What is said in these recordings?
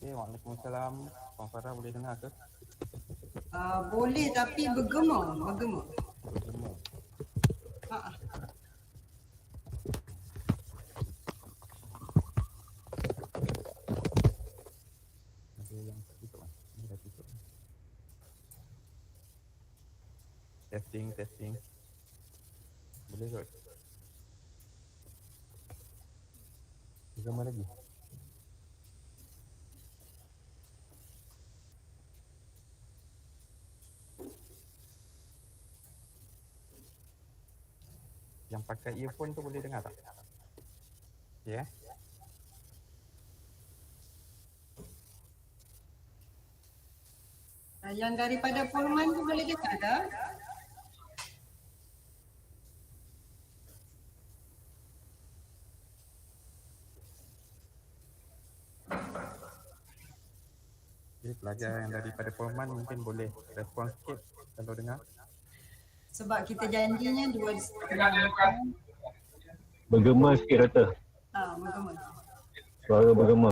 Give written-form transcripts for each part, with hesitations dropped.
Okey, Waalaikumsalam. Puan Farah boleh dengar ke? Boleh tapi bergema. Bergema. Ha. Ada yang tak tutup kan? Ini dah tutup. Testing. Boleh kot? Bergema lagi? Yang pakai earphone tu boleh dengar tak? Ya? Yeah? Yang daripada POLMAN tu boleh dengar tak? Jadi pelajar yang daripada POLMAN mungkin boleh respon sikit kalau dengar. Sebab kita janjinya 2 Bergema sikit rata. bergema. Suara bergema.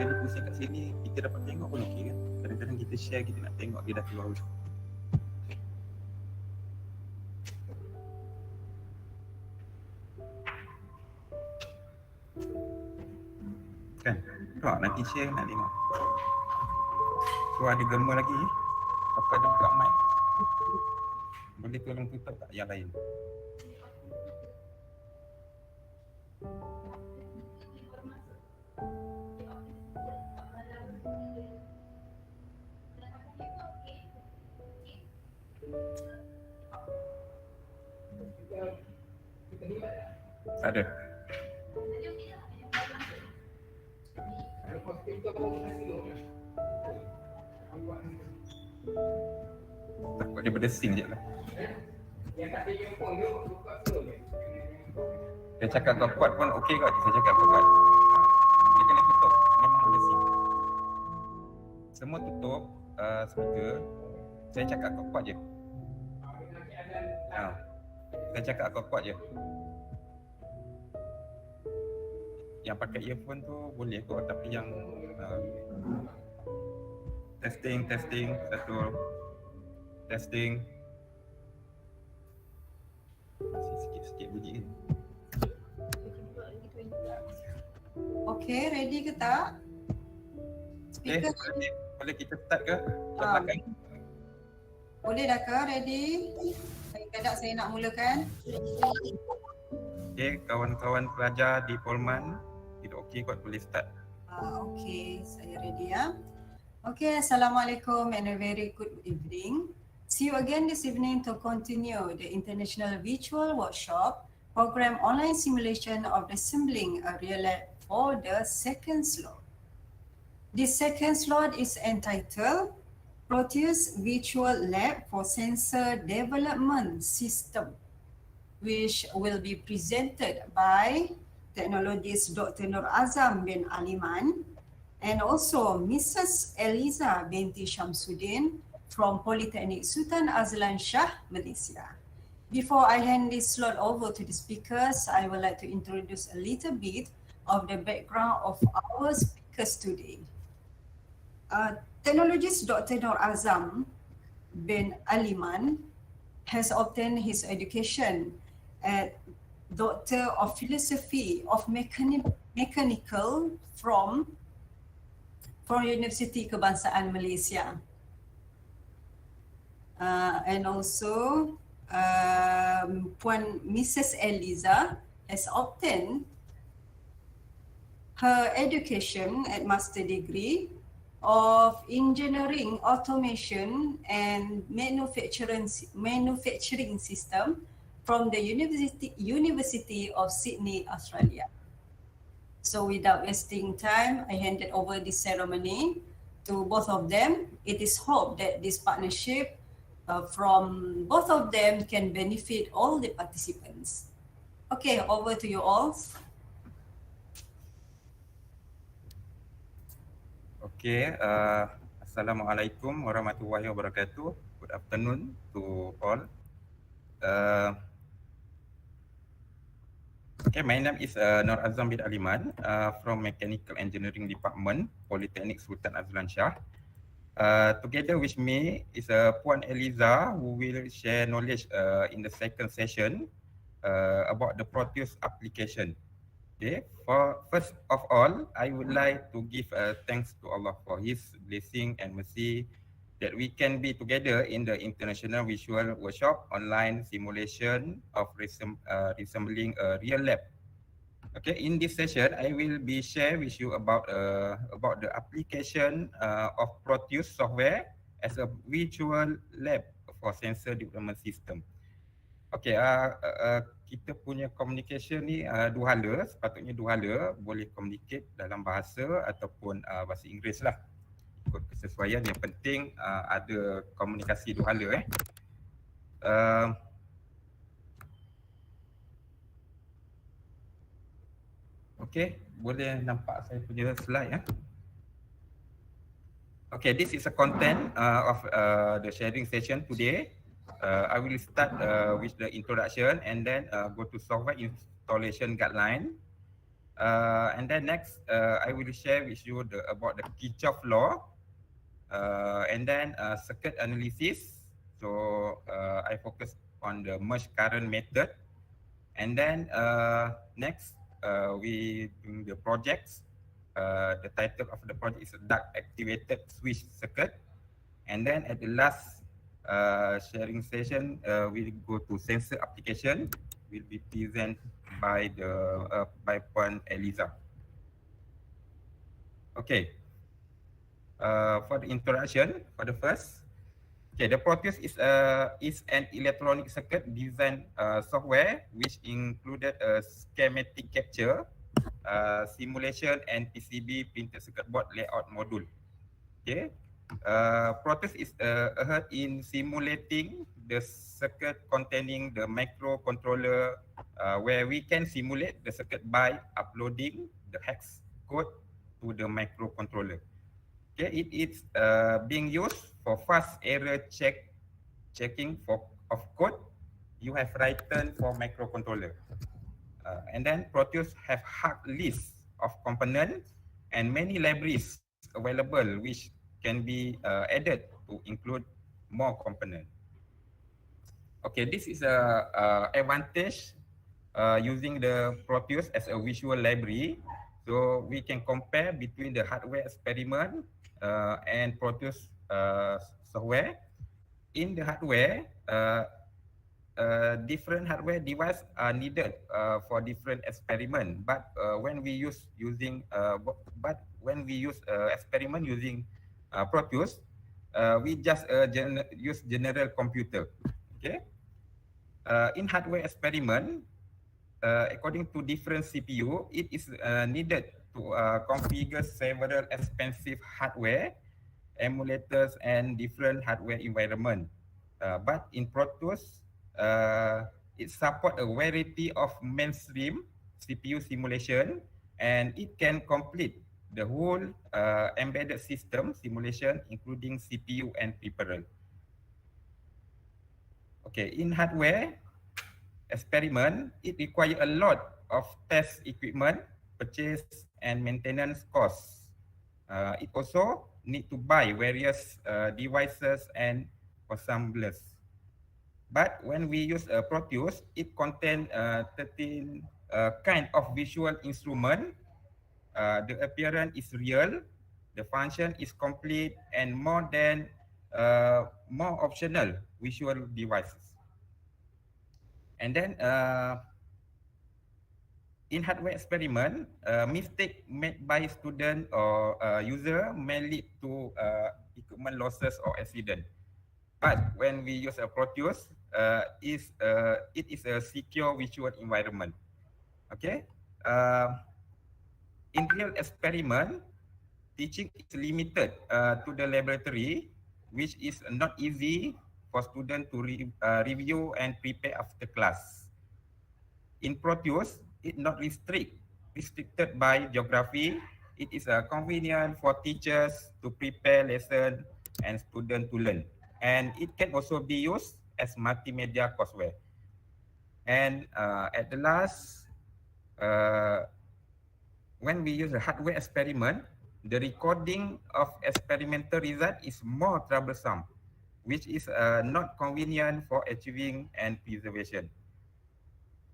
sekali pusing kat sini, kita dapat tengok pun okey kan. Kadang-kadang kita share, kita nak tengok dia dah keluar. Kan? Tak, nanti share nak tengok. So ada gema lagi. Siapa ada buka mic? Boleh tolong tutup tak yang lain? Tak ada. Takut dia berdesing je lah. Dia cakap kau kuat pun okey kot. Saya cakap kau kuat. Dia kena tutup. Memang berdesing. Semua tutup speaker. Saya cakap kau kuat je. Saya cakap kau kuat je. Yang pakai earphone tu boleh kot, tapi yang testing satu testing masih sikit-sikit bunyi. Okey, ready ke tak? Speaker Boleh kita start ke? Belakang. boleh dah ke? Ready? Kadang-kadang saya nak mulakan. Okey, kawan-kawan pelajar di POLMAN, tidak okey kot, boleh start. Okey, saya ready ya. Okay, Assalamualaikum and a very good evening. See you again this evening to continue the International Virtual Workshop Program Online Simulation of Resembling a Real Lab for the second slot. This second slot is entitled Proteus Virtual Lab for Sensor Development System, which will be presented by Technologist Dr. Nur Azam bin Aliman and also Mrs. Eliza binti Shamsuddin from Politeknik Sultan Azlan Shah, Malaysia. Before I hand this slot over to the speakers, I would like to introduce a little bit of the background of our speakers today. Technologist Dr. Nur Azam bin Aliman has obtained his education at Doctor of Philosophy of Mechanical from University Kebangsaan Malaysia. And also Puan Mrs. Eliza has obtained her education at master degree of Engineering Automation and Manufacturing System from the University of Sydney, Australia. So without wasting time, I handed over this ceremony to both of them. It is hoped that this partnership from both of them can benefit all the participants. Okay, over to you all. Okay, Assalamualaikum warahmatullahi wabarakatuh. Good afternoon to all. Okay, my name is Nur Azam bin Aliman from Mechanical Engineering Department, Politeknik Sultan Azlan Shah. Together with me is Puan Eliza, who will share knowledge in the second session about the Proteus application. Okay, first of all, I would like to give thanks to Allah for His blessing and mercy that we can be together in the International Visual Workshop online simulation of resembling a real lab. Okay, in this session, I will be share with you about the application of Proteus software as a virtual lab for sensor development system. Okay, kita punya communication ni dua hala, sepatutnya dua hala, boleh communicate dalam bahasa ataupun bahasa Inggeris lah. Ikut kesesuaian, yang penting ada komunikasi dua hala Okay, boleh nampak saya punya slide Okay, this is a content of the sharing session today. I will start with the introduction and then go to software installation guideline. And then next, I will share with you about the Kirchhoff law, and then circuit analysis. So I focus on the merge current method, and then next we do the projects. The title of the project is Duct Activated Switch Circuit, and then at the last sharing session, we'll go to sensor application. Will be presented by by Puan Eliza. Okay. For the introduction, for the first, okay, the Proteus is an electronic circuit design software which included a schematic capture, simulation, and PCB printed circuit board layout module. Okay. Proteus is ahead in simulating the circuit containing the microcontroller, where we can simulate the circuit by uploading the hex code to the microcontroller. Okay, it is being used for fast error checking of code you have written for microcontroller. And then Proteus have hard list of components and many libraries available which can be added to include more components. Okay, this is a advantage using the Proteus as a visual library. So we can compare between the hardware experiment and Proteus software. In the hardware, different hardware devices are needed for different experiment. But when we use experiment using Proteus, we just use general computer. Okay. In hardware experiment, according to different CPU, it is needed to configure several expensive hardware, emulators, and different hardware environment. But in Proteus, it supports a variety of mainstream CPU simulation, and it can complete the whole embedded system simulation, including CPU and peripheral. Okay, in hardware experiment, it requires a lot of test equipment, purchase, and maintenance costs. It also need to buy various devices and consumables. But when we use Proteus, it contains 13 kind of visual instrument. The appearance is real, the function is complete, and more optional visual devices. And then in hardware experiment, mistake made by student or user may lead to equipment losses or accident. But when we use a Proteus, it is a secure visual environment. Okay. In real experiment, teaching is limited to the laboratory, which is not easy for students to review and prepare after class. In Proteus, it not restricted by geography. It is convenient for teachers to prepare lesson and students to learn. And it can also be used as multimedia courseware. And at the last, when we use a hardware experiment, the recording of experimental result is more troublesome, which is not convenient for achieving and preservation.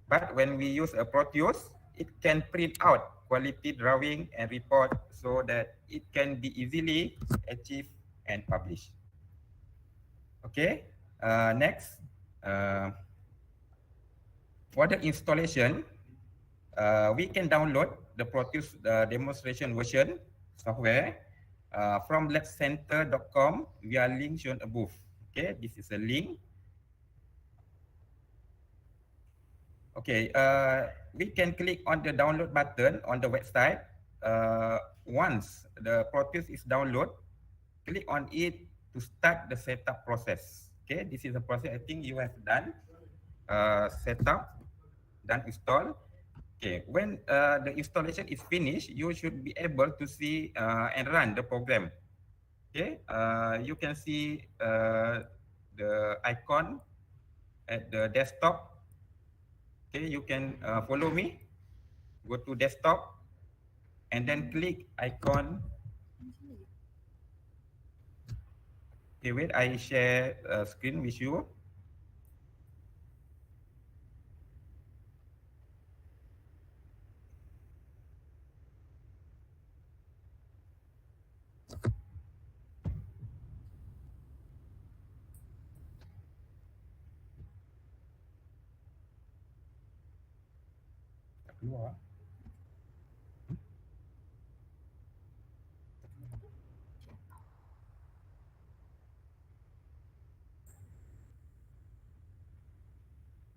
But when we use a Proteus, it can print out quality drawing and report so that it can be easily achieved and published. Okay, next. For the installation, we can download the Proteus demonstration version software from labcenter.com via link shown above. Okay, this is a link. Okay, we can click on the download button on the website. Once the Proteus is downloaded, click on it to start the setup process. Okay, this is the process I think you have done. Setup, done install. Okay, when the installation is finished, you should be able to see and run the program. Okay, you can see the icon at the desktop. Okay, you can follow me. go to desktop, and then click icon. Okay, wait, I share screen with you. Tak keluar.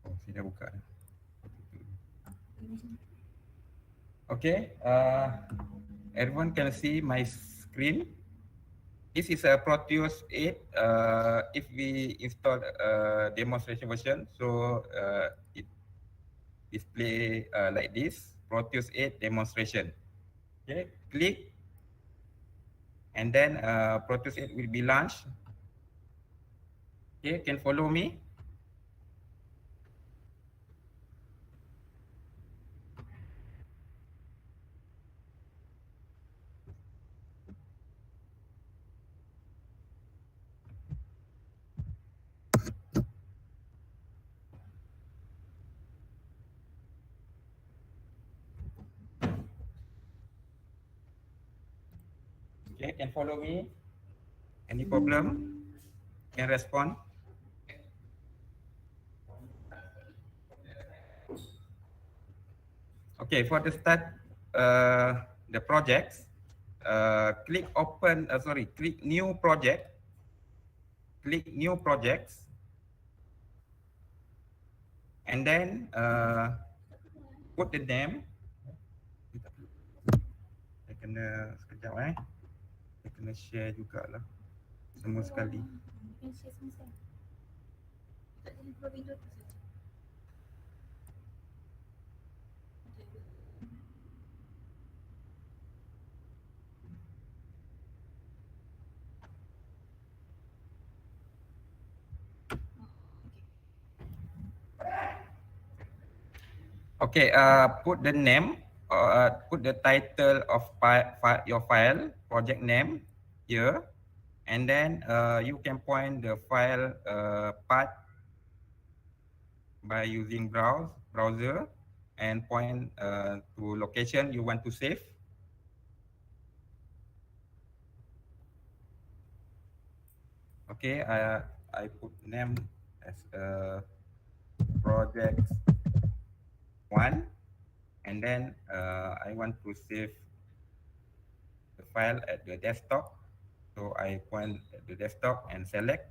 Oh, saya dah buka. Okay, everyone can see my screen. This is a Proteus 8. If we install a demonstration version, so it display like this, Proteus 8 demonstration. Okay, click, and then Proteus 8 will be launched. Okay, can follow me. Okay, can follow me. Any problem? Can respond. Okay, for the start the projects, click open. Click new project. Click new projects, and then put the name. Saya kena sekejap Saya kena share jugalah semua sekali. Okay, put the name, put the title of your file, project name here, and then you can point the file path by using browser and point to location you want to save. Okay, I put name as project 1, and then I want to save the file at the desktop, so I point at the desktop and select,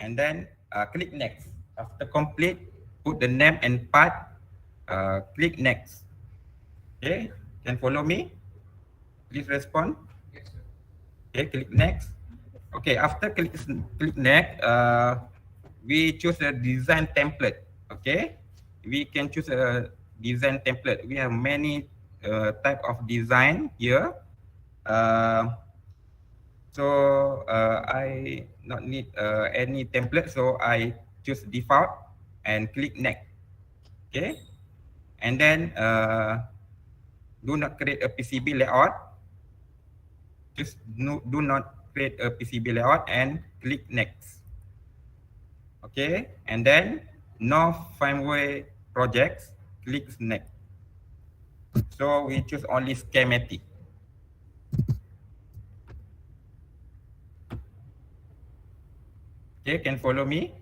and then click next. After complete, put the name and path, click next. Okay, can follow me? Please respond. Okay, click next. Okay, after click next, we choose a design template. Okay, we can choose a design template. We have many type of design here. So I not need any template, so I choose default and click next. Okay, and then do not create a PCB layout. Just do not create a PCB layout and click next. Okay, and then no firmware projects, click next. So we choose only schematic. Okay, can follow me?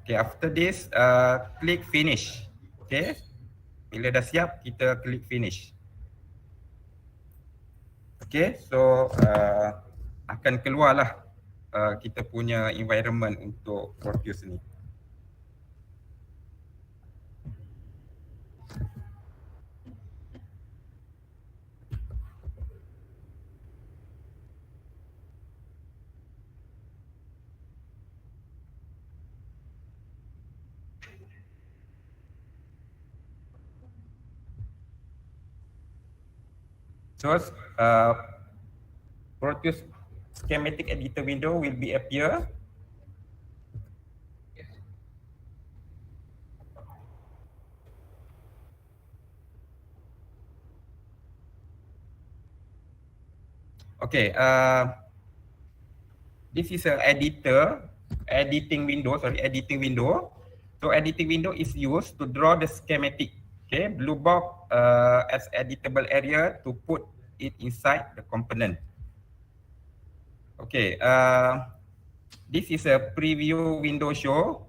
Okay, after this, click finish. Okay, bila dah siap, kita klik finish. Okay, so akan keluarlah kita punya environment untuk Proteus ni. So Proteus schematic editor window will be appear. Okay, this is a editing window. So editing window is used to draw the schematic. Okay, blue box as editable area to put it inside the component. Okay, this is a preview window show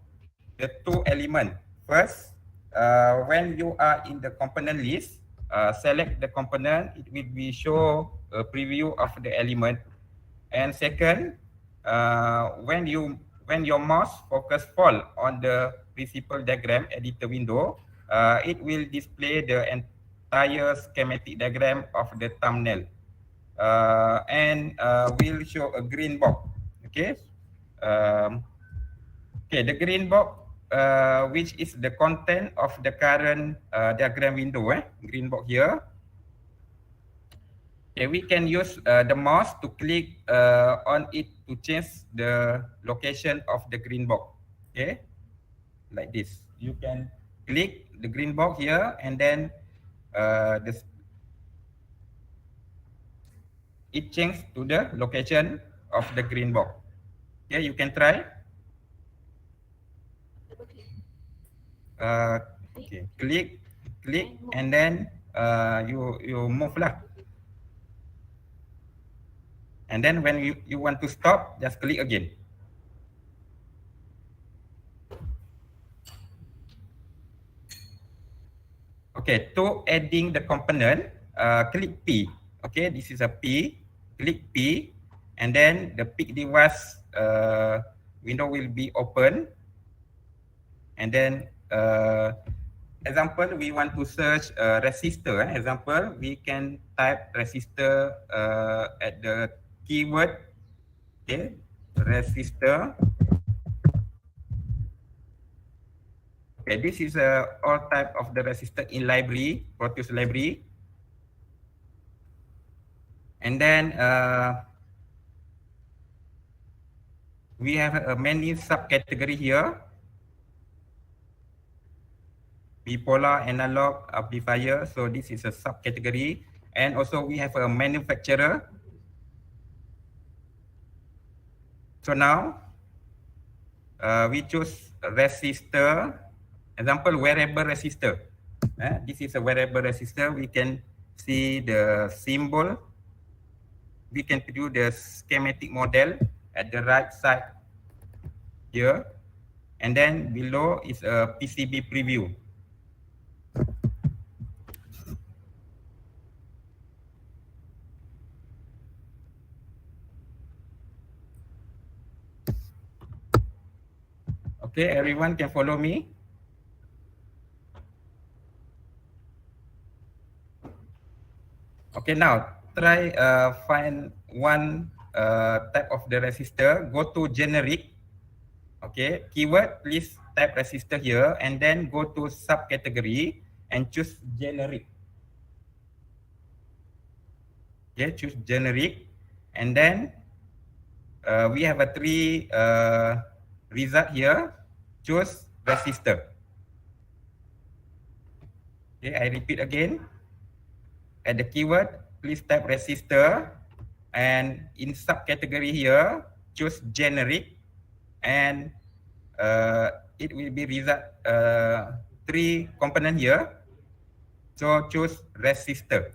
the two elements. First, when you are in the component list, select the component, it will be show a preview of the element. And second, when your mouse focus fall on the principal diagram editor window, it will display the entire schematic diagram of the thumbnail, and will show a green box. Okay, the green box, which is the content of the current diagram window. Green box here. Okay, we can use the mouse to click on it to change the location of the green box. Okay, like this. You can click the green box here, and then it changes to the location of the green box. Okay, you can try. Okay, click, and then you move lah. And then when you want to stop, just click again. Okay, to adding the component, click P. Okay, this is a P. Click P, and then the pick device window will be open. And then example, we want to search resistor. Example, we can type resistor at the keyword. Okay, resistor. Okay, this is all type of the resistor in library, Proteus library. And then we have many subcategory here. Bipolar, analog, amplifier. So this is a subcategory. And also we have a manufacturer. So now we choose resistor. Example, wearable resistor. This is a wearable resistor. We can see the symbol. We can view the schematic model at the right side here. And then below is a PCB preview. Okay, everyone can follow me. Okay, now try find one type of the resistor. Go to generic. Okay, keyword, please type resistor here, and then go to subcategory and choose generic. Okay, choose generic, and then we have a three result here. Choose resistor. Okay, I repeat again. At the keyword, please type resistor, and in subcategory here, choose generic, and it will be result three component here. So choose resistor,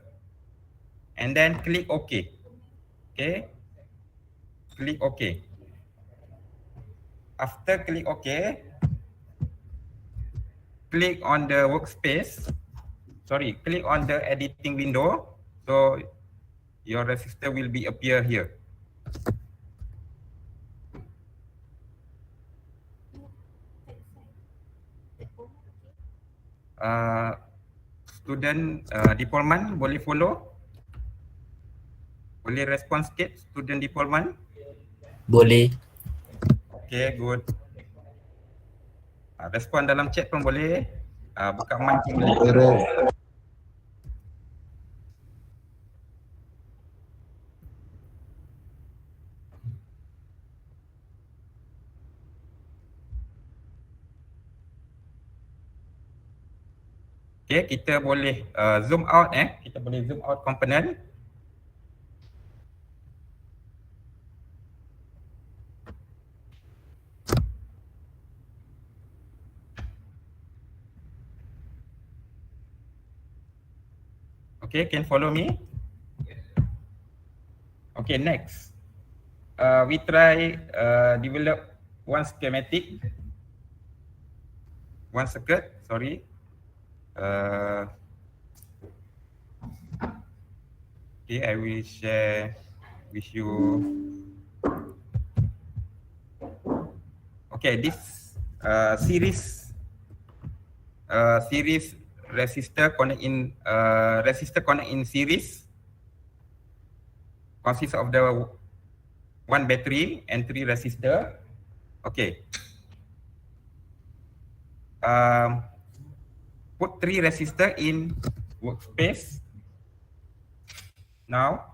and then click OK. Okay, click OK. After click OK, click on the workspace. Sorry, click on the editing window. So your resistor will be appear here. Student di POLMAN boleh follow? Boleh respon sikit student di POLMAN? Boleh. Okay, good. Respon dalam chat pun boleh. Buka mic pun boleh. Okay, kita boleh zoom out kita boleh zoom out component. Okay, can follow me? Okay, next. We try develop one schematic, one circuit, sorry. Okay, I will share with you. Okay, this series resistor connect in series consists of the one battery and 3 resistor. Okay. Put 3 resistor in workspace. Now,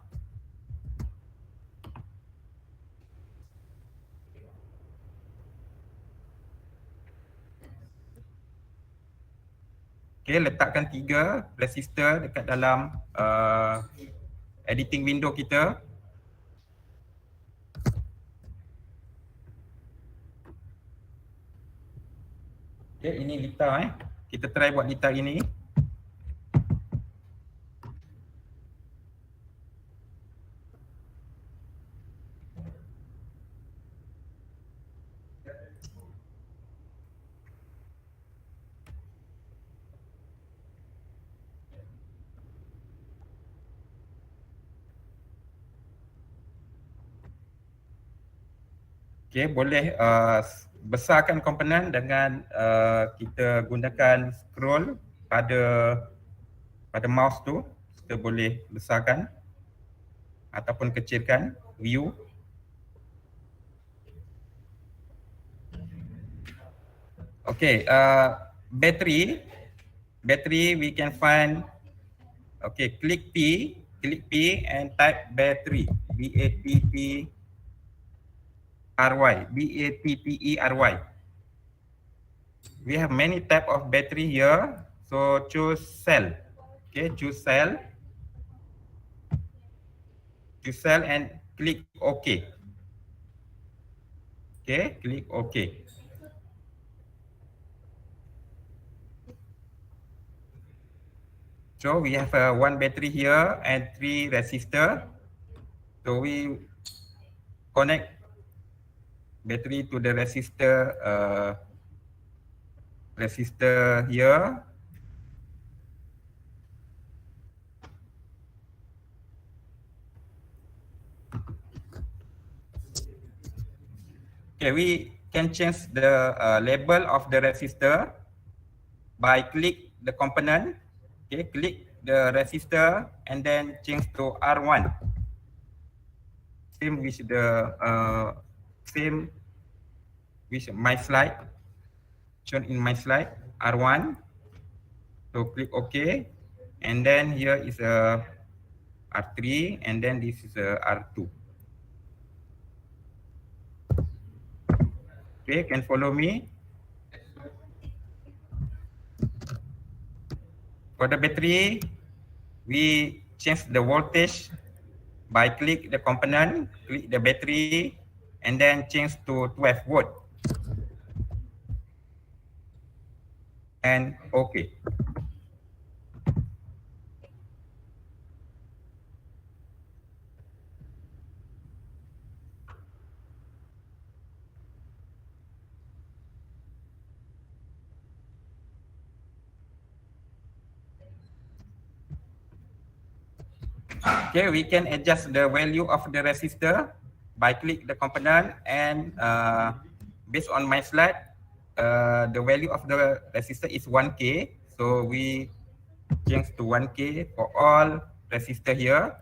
okay, letakkan 3 resistor dekat dalam editing window kita. Okay, ini lita Kita try buat lita ini. Okay, boleh besarkan komponen dengan kita gunakan scroll pada mouse tu. Kita boleh besarkan ataupun kecilkan view. Okay, battery we can find. Okay, click P and type battery, B-A-T-T-E-R-Y. We have many type of battery here, so choose cell. Okay, choose cell and click OK. Okay, click OK. So we have one battery here and 3 resistor. So we connect battery to the resistor here. Okay, we can change the label of the resistor by click the component. Okay, click the resistor and then change to R1. Same with the same with my slide, shown in my slide, R1. So click OK, and then here is a R3, and then this is a R2. Okay, can follow me? For the battery, we change the voltage by click the component, click the battery, and then change to 12 volt. And OK. Okay, we can adjust the value of the resistor by click the component, and based on my slide, the value of the resistor is 1K. So we change to 1K for all resistor here.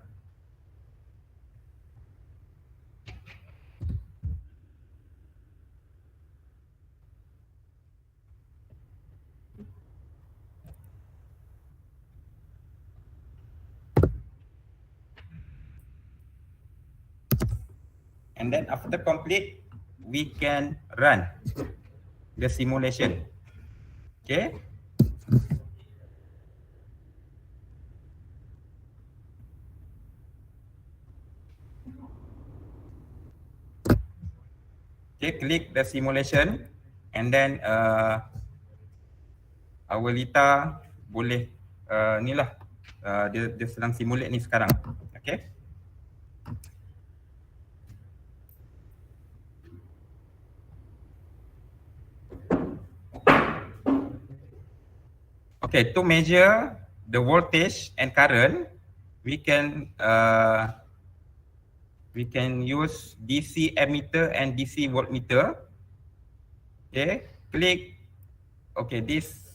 And then after complete, we can run the simulation. Okay. Okay, click the simulation and then our Lita boleh ni lah dia sedang simulate ni sekarang. Okay. Okay, to measure the voltage and current, we can use DC ammeter and DC voltmeter. Okay, click. Okay, this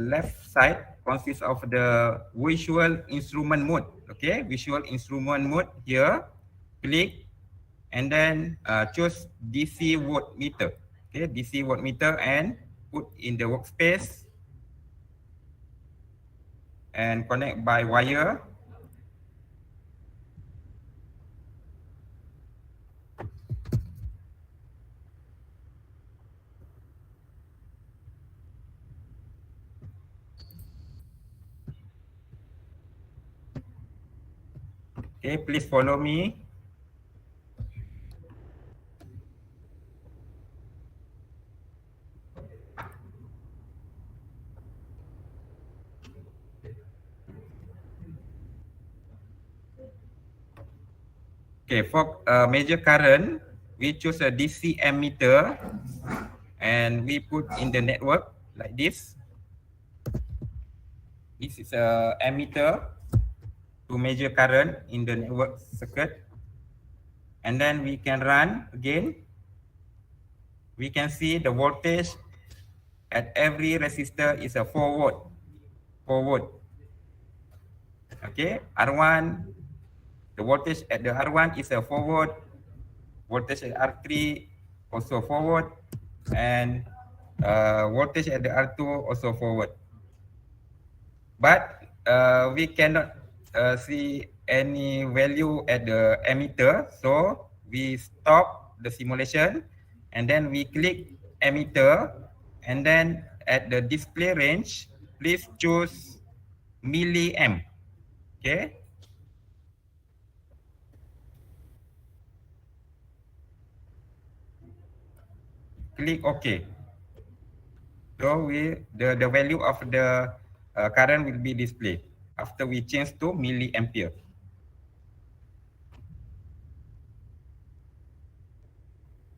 left side consists of the visual instrument mode. Okay, visual instrument mode here. Click and then choose DC voltmeter. Okay, DC voltmeter and put in the workspace and connect by wire. Okay, please follow me. Okay, for major current, we choose a DC ammeter and we put in the network like this. This is a ammeter to measure current in the network circuit. And then we can run again. We can see the voltage at every resistor is a 4 volt. 4 volt. Okay, R1. The voltage at the R1 is a 4 volt. Voltage at R3 also 4 volt. And voltage at the R2 also 4 volt. But we cannot see any value at the ammeter. So we stop the simulation and then we click ammeter. And then at the display range, please choose milliamp. Okay. Click OK. So the value of the current will be displayed after we change to milliampere.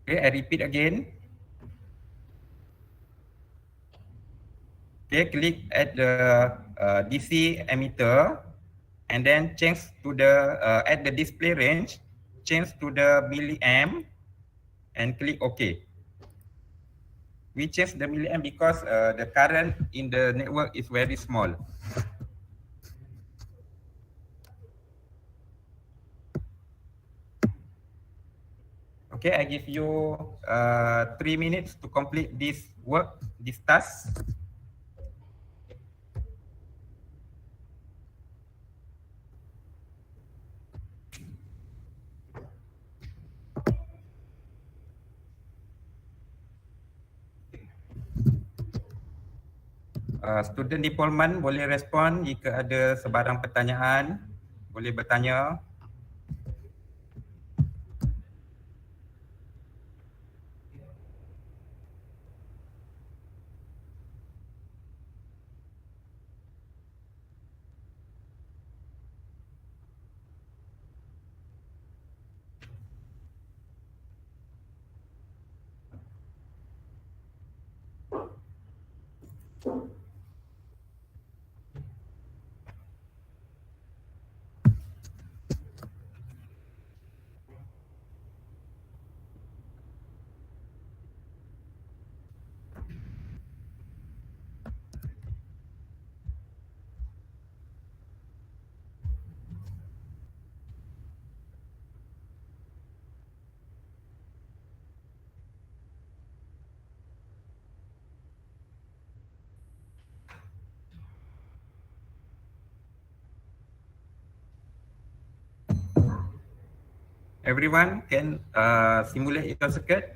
Okay, I repeat again. Okay, click at the DC ammeter and then change to the at the display range, change to the milliamp and click OK. We change the milliamp because the current in the network is very small. Okay, I give you 3 minutes to complete this work, this task. Student di POLMAN boleh respon jika ada sebarang pertanyaan, boleh bertanya. Everyone can simulate your circuit.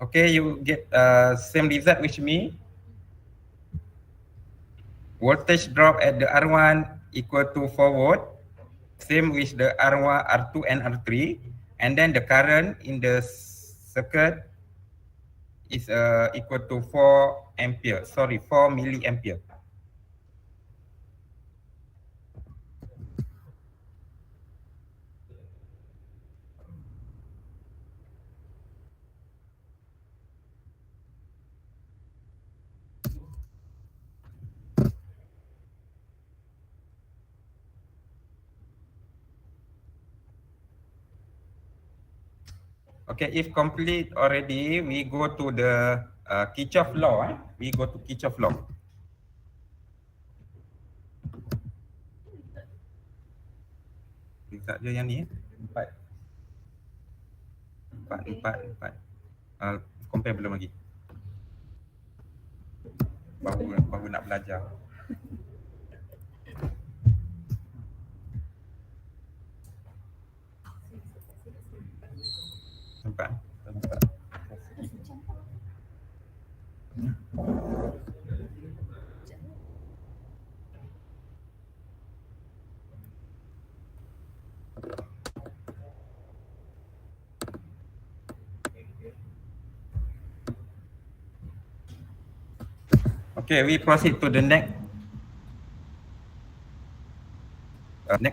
Okay, you get same result with me. Voltage drop at the R1 equal to 4 volt. Same with the R1, R2 and R3. And then the current in the circuit is equal to 4 ampere. Sorry, 4 milliampere. Okay, if complete already, we go to the Kirchhoff law. We go to Kirchhoff law. Kita je yang ni. Empat. Compare belum lagi. Baru nak belajar. Empat. Okay, we proceed to the next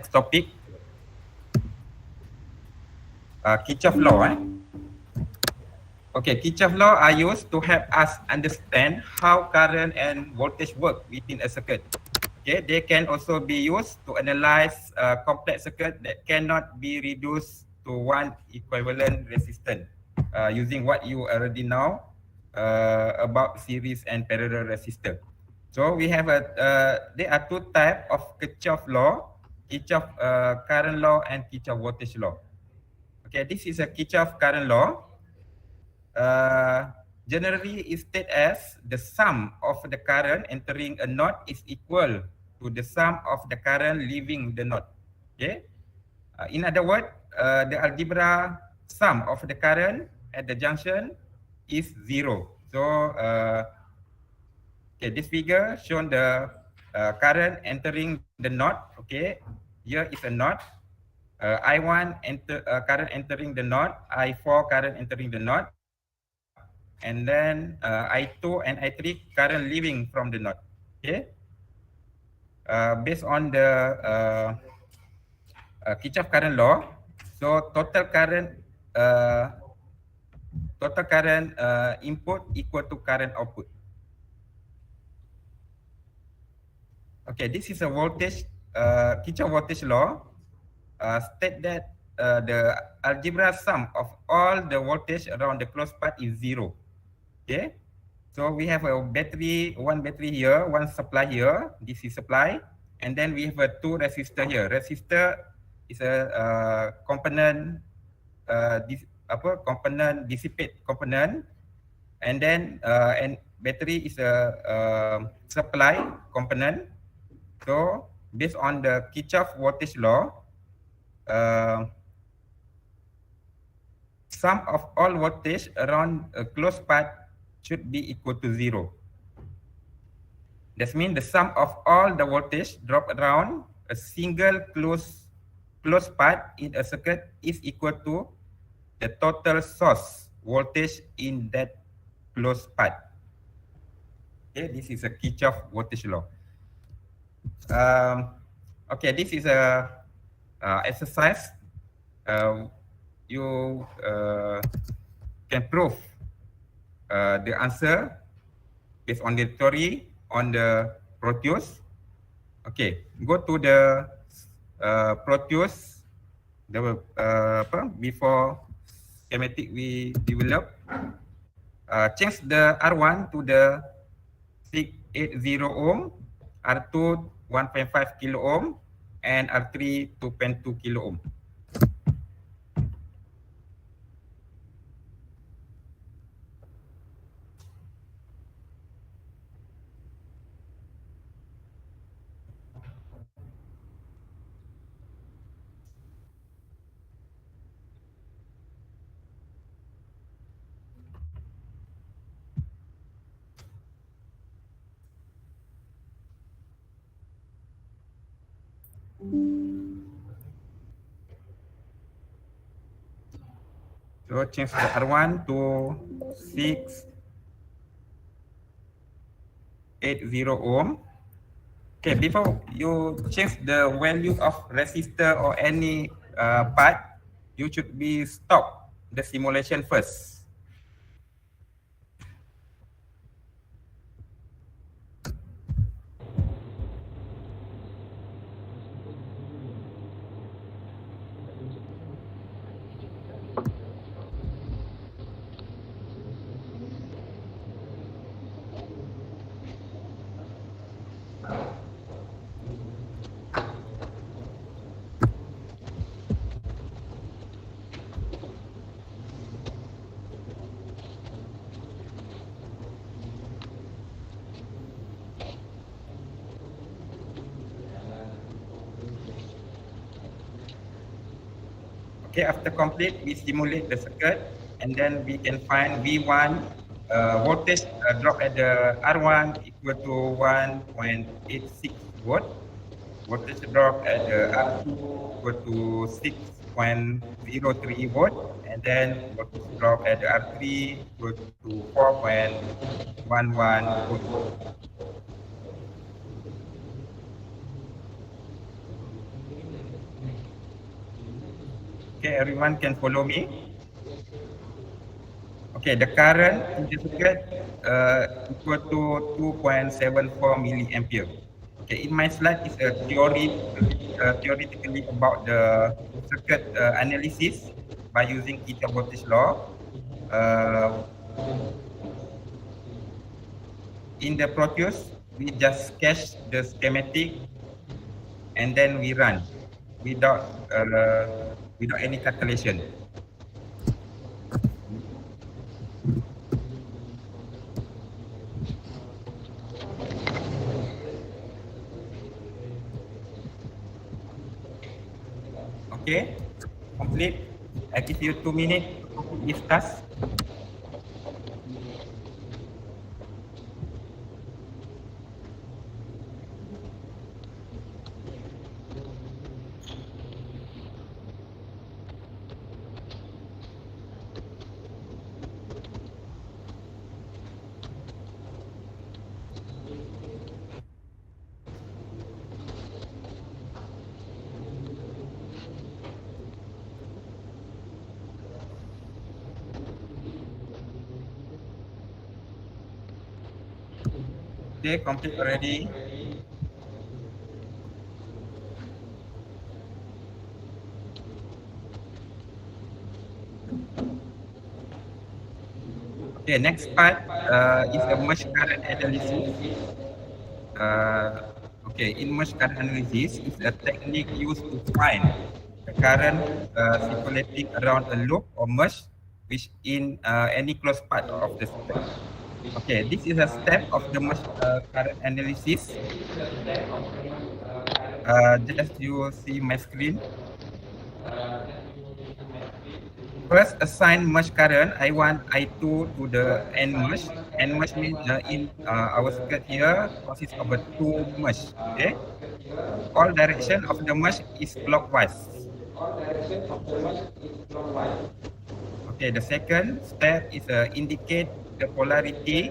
topic. Kirchhoff law. Okay, Kirchhoff law are used to help us understand how current and voltage work within a circuit. Okay, they can also be used to analyze a complex circuit that cannot be reduced to one equivalent resistance using what you already know about series and parallel resistor. So we have there are two types of Kirchhoff law: Kirchhoff current law and Kirchhoff voltage law. Okay, this is a Kirchhoff current law. Generally is stated as the sum of the current entering a node is equal to the sum of the current leaving the node. Okay. In other words, the algebra sum of the current at the junction is 0. So, okay, this figure shown the current entering the node. Okay, here is a node. I1 current entering the node, I4 current entering the node, and then I2 and I3 current leaving from the node. Okay. Based on the Kirchhoff current law, so total current input equal to current output. Okay, this is a voltage Kirchhoff voltage law. State that the algebra sum of all the voltage around the closed path is 0. Okay, so we have a battery, one battery here, one supply here, DC supply, and then we have a two resistor here. Resistor is a component, component dissipate component, and then and battery is a supply component. So based on the Kirchhoff voltage law, sum of all voltage around a closed path should be equal to 0. That means the sum of all the voltage drop around a single closed path in a circuit is equal to the total source voltage in that closed path. Okay, this is a Kirchhoff voltage law. Okay, this is a exercise. You can prove the answer based on the theory on the Proteus. Okay, go to the Proteus. Before schematic we develop. Change the R1 to the 680 ohm, R2 1.5 kilo ohm, and R3 2.2 kilo ohm. So change the R1 to 680 ohm. Okay, before you change the value of resistor or any part, you should be stop the simulation first. Okay, after complete, we simulate the circuit and then we can find V1 voltage drop at the R1 equal to 1.86 volt. Voltage drop at the R2 equal to 6.03 volt, and then voltage drop at the R3 equal to 4.11 volt. Okay, everyone can follow me. Okay, the current in the circuit equal to 2.74 milliampere. Okay, in my slide is a theoretically about the circuit analysis by using Kirchhoff voltage law. In the Proteus, we just sketch the schematic and then we run without any calculation. Okay, complete. I give you 2 minutes to complete this task. Okay, complete already. Okay, next part is the merge current analysis. Okay, in merge current analysis is a technique used to find the current circulating around a loop or merge which in any closed part of the circuit. Okay, this is a step of the merge current analysis. Just you see my screen. First, assign merge current I1, I2 to the N merge. N merge means in our circuit here consists of a 2 merge. Okay, all direction of the merge is clockwise. Okay, the second step is indicate the polarity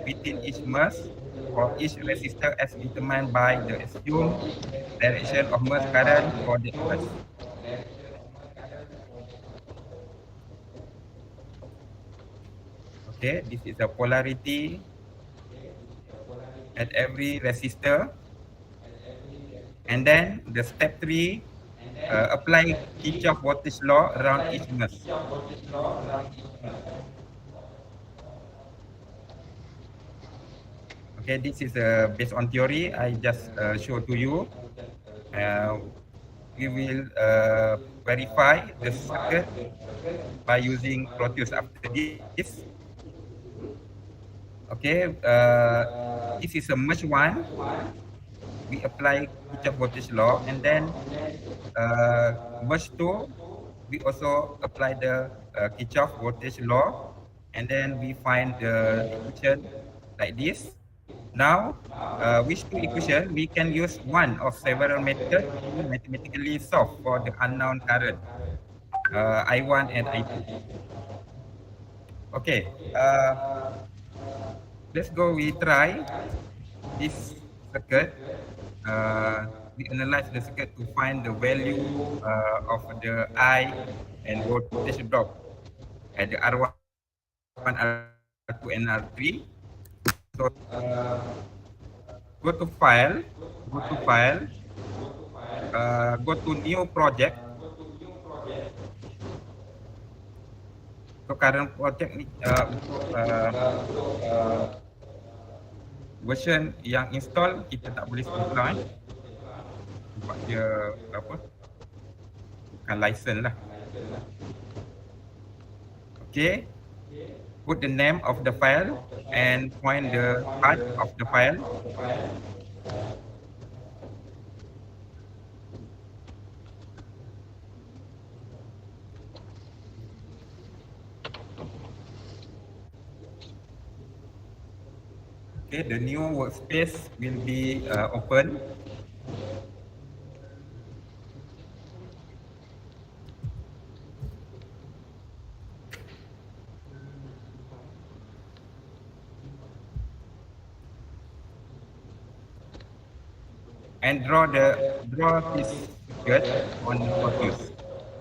between each merge or each resistor as determined by the assumed direction of merge current for the merge. Okay, this is the polarity at every resistor. And then the step 3, apply Kirchhoff voltage law around each merge. Okay, this is based on theory. I just show to you. We will verify the circuit by using Proteus after this. Okay, this is a merge 1. We apply Kirchhoff voltage law, and then merge 2, we also apply the Kirchhoff voltage law, and then we find the equation like this. Now, which 2 equation we can use one of several methods to mathematically solve for the unknown current I1 and I2. Okay, let's go. We try this circuit. We analyze the circuit to find the value of the I and voltage drop at the R1, R2, and R3. So go to file, go to new project. So current project ni untuk version yang install kita tak boleh sebut sebab dia apa, bukan license lah. Okay, put the name of the file and find the path of the file. Okay, the new workspace will be open. And draw this circuit on the Proteus.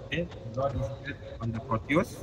Okay, draw this circuit on the Proteus.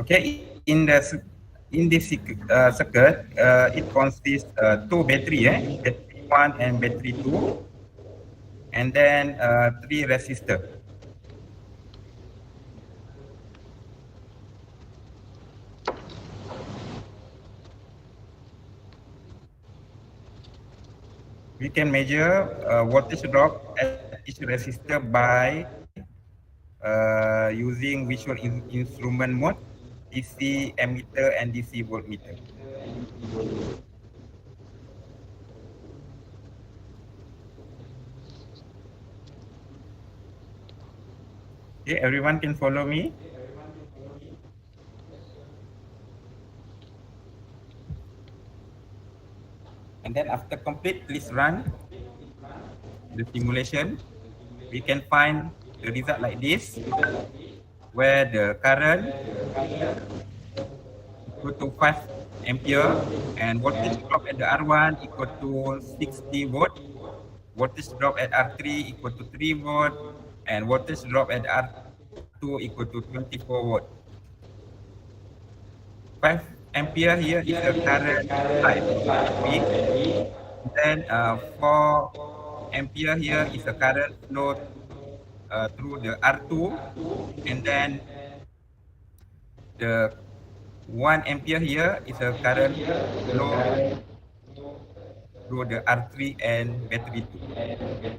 Okay, in this circuit, it consists two battery, battery 1 and battery 2, and then 3 resistor. We can measure voltage drop at each resistor by using visual instrument mode, DC ammeter and DC voltmeter. Okay, everyone can follow me. And then after complete, please run the simulation. We can find the result like this, where the current equal to 5 ampere and voltage drop at the R1 equal to 60 volt, voltage drop at R3 equal to 3 volt, and voltage drop at R2 equal to 24 volt. 5 ampere here is the current type. Then 4 ampere here is the current flow through the R2, and then the 1 ampere here is a current flow through the R3 and battery 2.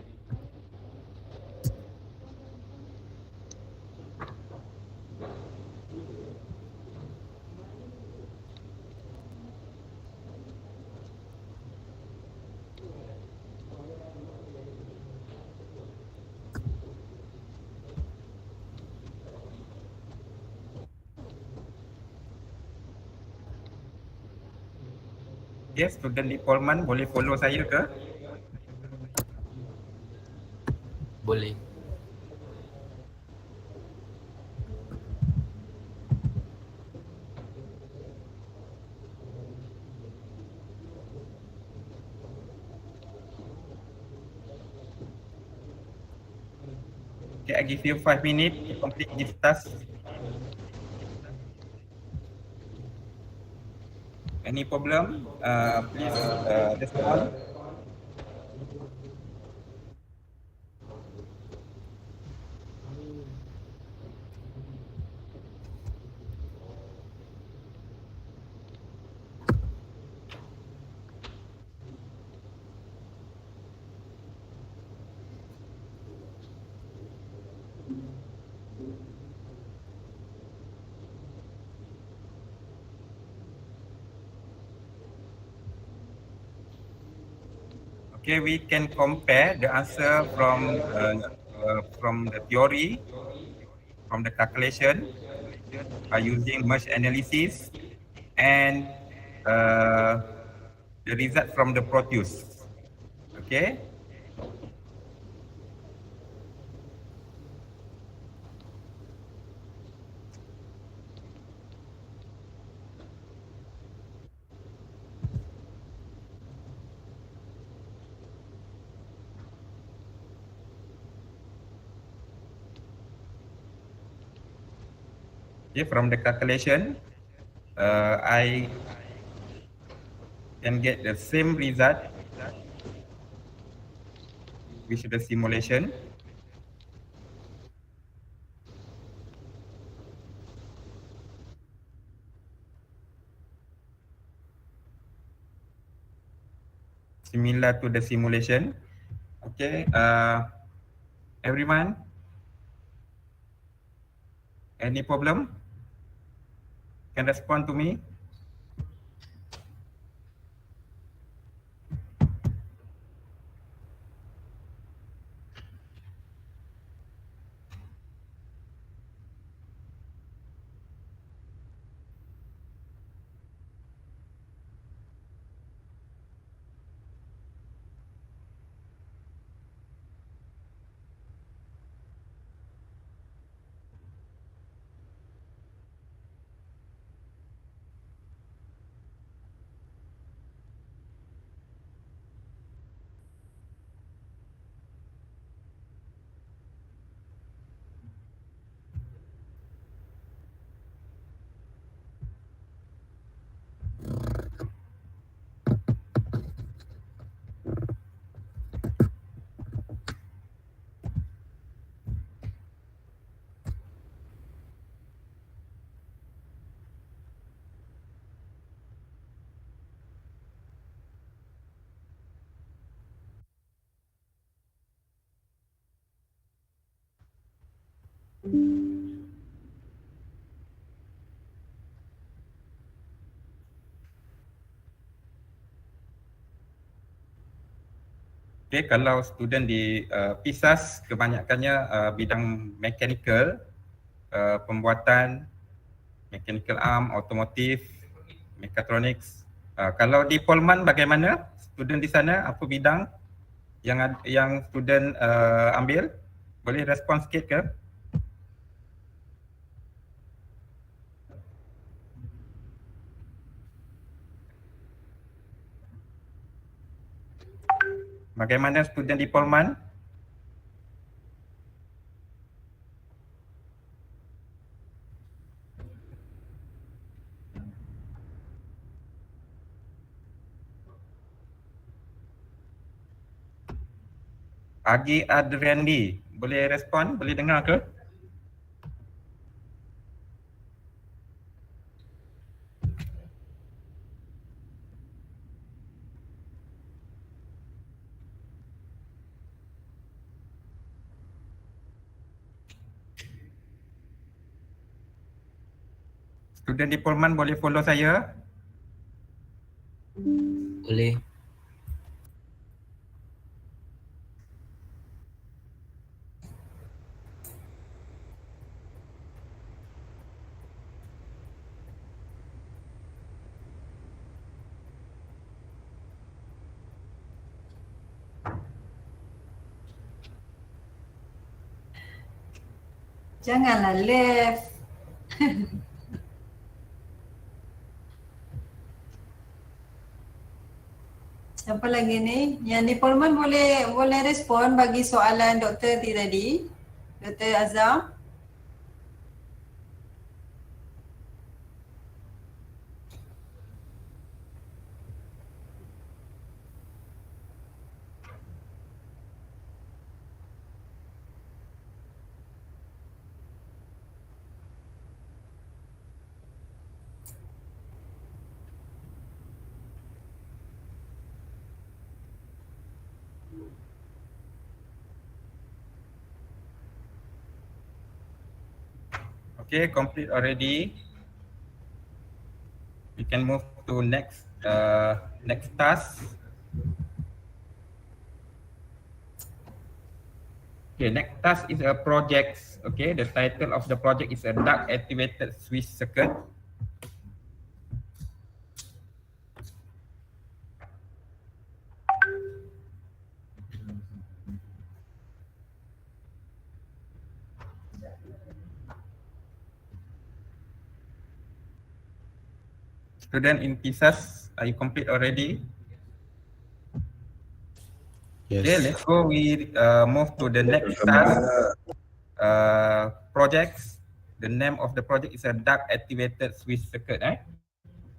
Okay, student di POLMAN boleh follow saya ke? Boleh. Okay, I give you 5 minutes to complete this task. Any problem? Please respond. Okay, we can compare the answer from the theory, from the calculation, by using merge analysis, and the result from the Proteus. Okay. Okay, from the calculation, I can get the same result with the simulation. Similar to the simulation. Okay, everyone, any problem? Can respond to me. Okay, kalau student di PSAS kebanyakannya bidang mechanical, pembuatan, mechanical arm, otomotif, mechatronics. Kalau di POLMAN bagaimana? Student di sana apa bidang yang student ambil? Boleh respon sikit ke? Bagaimana student di POLMAN? Agi Adriandi, boleh respon? Boleh dengar ke? Student di POLMAN boleh follow saya? Boleh. Janganlah left. Siapa lagi ni? Yang ni Polman boleh respon bagi soalan Dr. T tadi. Dr. Azam. Okay, complete already. We can move to next task. Okay, next task is a project. Okay, the title of the project is a duct activated switch circuit. Student in PSAS, are you complete already? Yes. Okay, let's go. We move to the next task. Projects. The name of the project is a duct activated switch circuit.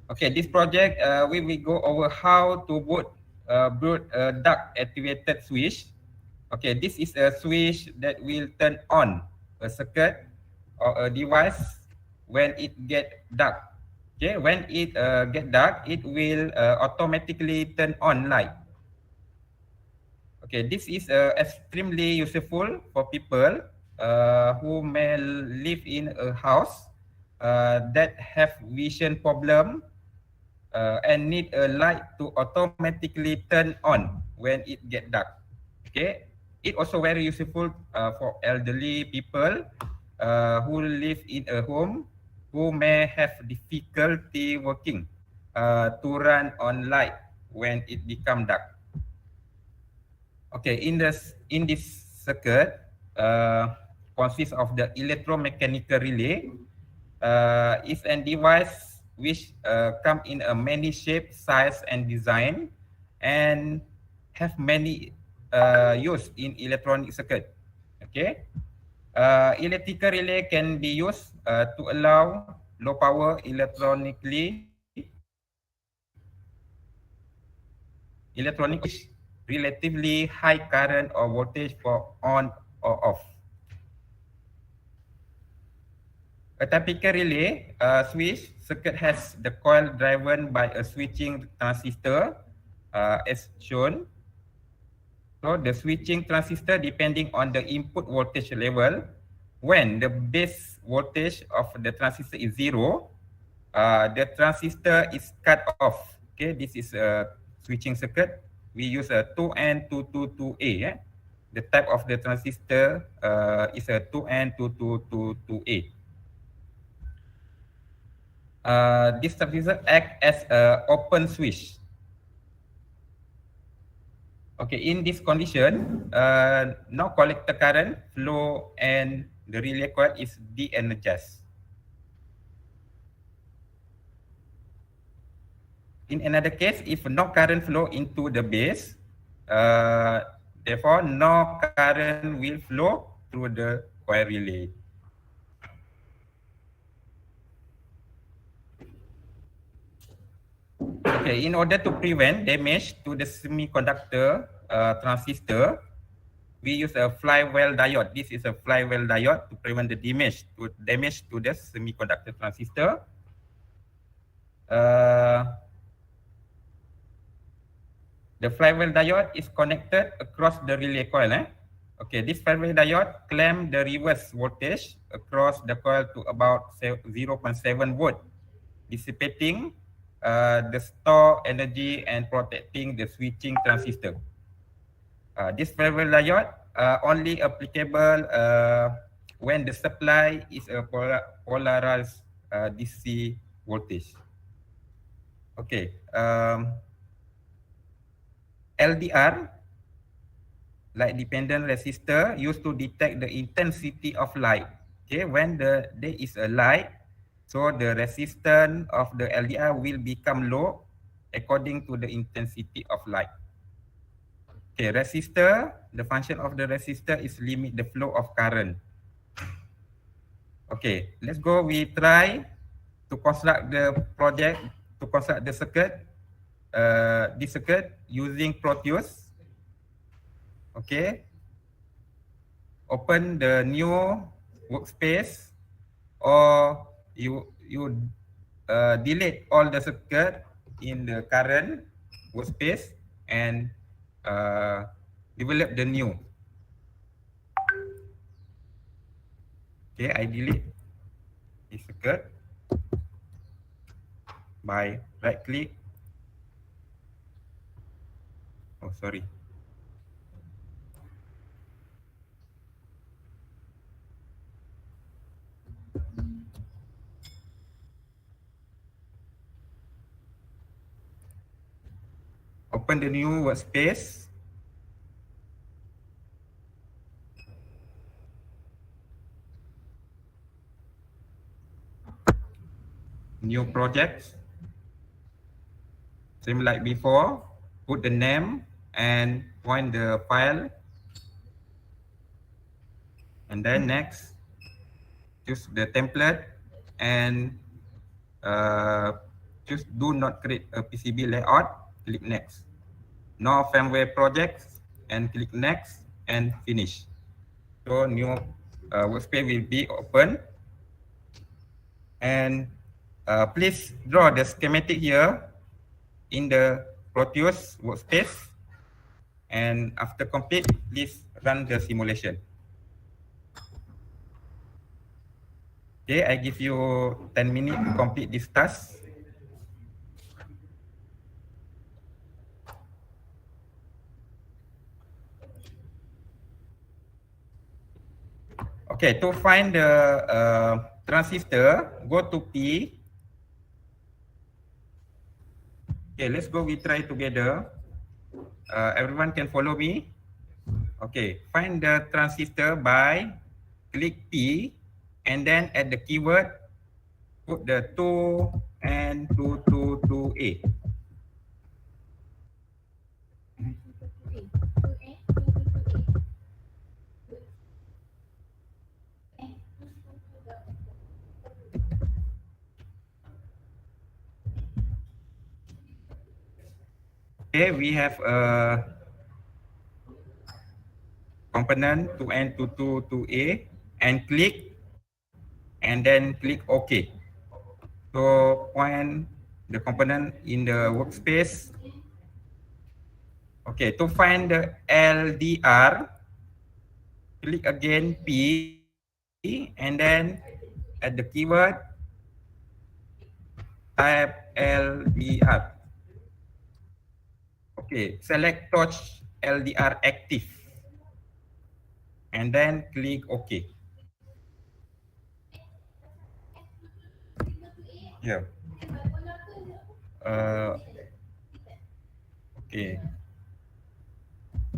Okay, this project we will go over how to build a duct activated switch. Okay, this is a switch that will turn on a circuit or a device when it get dark. Okay, when it get dark, it will automatically turn on light. Okay, this is extremely useful for people who may live in a house that have vision problem and need a light to automatically turn on when it get dark. Okay, it also very useful for elderly people who live in a home who may have difficulty working to run on light when it become dark. Okay, in this circuit consists of the electromechanical relay. Is a device which come in a many shape, size, and design, and have many use in electronic circuit. Okay, electrical relay can be used to allow low power electronic relatively high current or voltage for on or off. A typical relay switch circuit has the coil driven by a switching transistor as shown. So the switching transistor depending on the input voltage level. When the base voltage of the transistor is 0, the transistor is cut off. Okay, this is a switching circuit. We use a 2N222A. The type of the transistor is a 2N222A. This transistor act as an open switch. Okay, in this condition, no collector current flow and the relay coil is de-energized. In another case, if no current flow into the base, therefore no current will flow through the coil relay. Okay, in order to prevent damage to the semiconductor transistor, we use a flywheel diode. This is a flywheel diode to prevent the damage to the semiconductor transistor. The flywheel diode is connected across the relay coil. Okay, this flywheel diode clamp the reverse voltage across the coil to about 0.7 volt, dissipating the store energy and protecting the switching transistor. This flywheel diode only applicable when the supply is a polarized DC voltage. Okay. LDR, light dependent resistor, used to detect the intensity of light Okay, when there is a light, so the resistance of the LDR will become low according to the intensity of light. Okay, resistor, the function of the resistor is limit the flow of current. Okay, let's go. We try to construct the project, to construct the circuit, this circuit using Proteus. Okay, open the new workspace, or you delete all the circuit in the current workspace and develop the new. Okay, I delete this circuit by right click. Oh, sorry. Open the new workspace. New project. Same like before. Put the name and point the file. And then next, choose the template and choose do not create a PCB layout. Click next. No firmware projects and click next and finish. So new workspace will be open. And please draw the schematic here in the Proteus workspace. And after complete, please run the simulation. Okay, I give you 10 minutes to complete this task. Okay, to find the transistor, go to P. Okay, let's go. We try together. Everyone can follow me. Okay, find the transistor by click P, and then at the keyword, put the 2 and 2A. Okay, we have a component 2N, 2, 2A, and click, and then click OK. So point the component in the workspace. Okay, to find the LDR, click again P, and then at the keyword, type LDR. Okay, select touch LDR active, and then click OK. Yeah. Okay.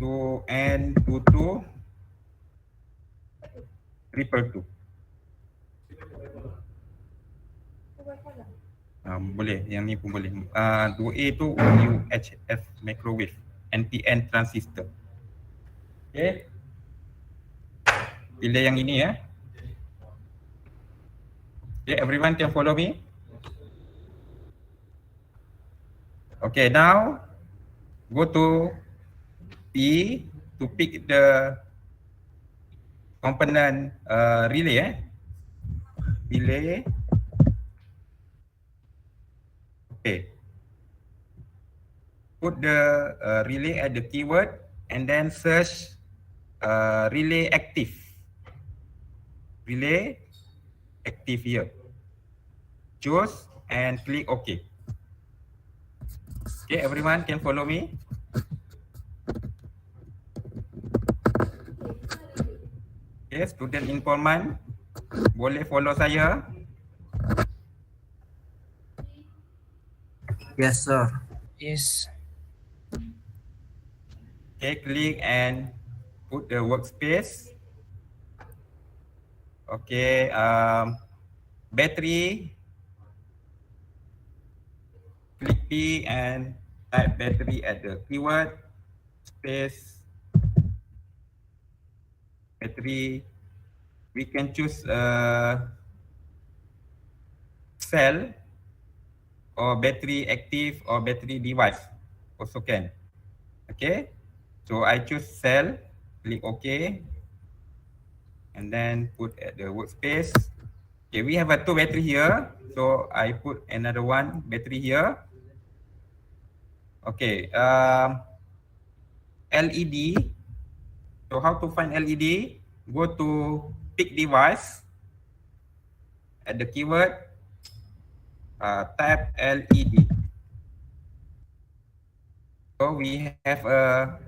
2N 22 222. Boleh, yang ni pun boleh. 2A tu UHF microwave NPN transistor. Okay. Pilih yang ini ya. Okay, everyone can follow me. Okay, now go to P to pick the component relay. Relay. Okay. Put the relay at the keyword and then search relay active. Relay active here. Choose and click OK. Okay, everyone can follow me. Okay, student in POLMAN, boleh follow saya. Yes, sir. Yes. Okay, click and put the workspace. Okay, battery, click P and type battery at the keyword, space, battery. We can choose cell or battery active or battery device also can. Okay, so I choose cell, click OK, and then put at the workspace. Okay, we have a 2 battery here, so I put another 1 battery here. Okay, LED. So how to find LED? Go to pick device at the keyword, type LED. So we have a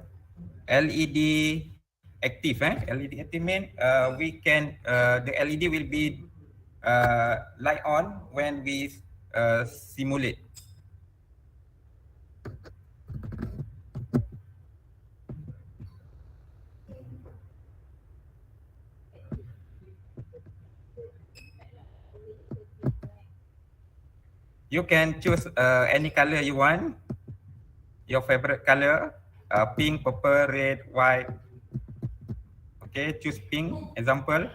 LED active. LED active mean we can the LED will be light on when we simulate. You can choose any color you want, your favorite color, pink, purple, red, white. Okay, choose pink, example.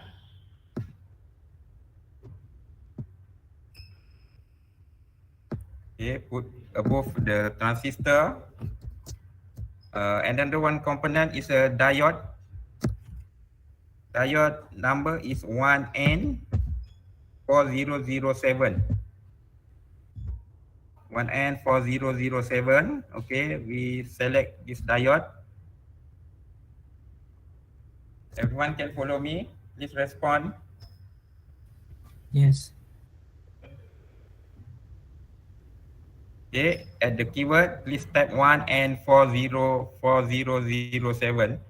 Okay, put above the transistor. Another one component is a diode. Diode number is 1N4007. 1N4007. Okay, we select this diode. Everyone can follow me. Please respond. Yes. Okay, at the keyword, please type 1N4007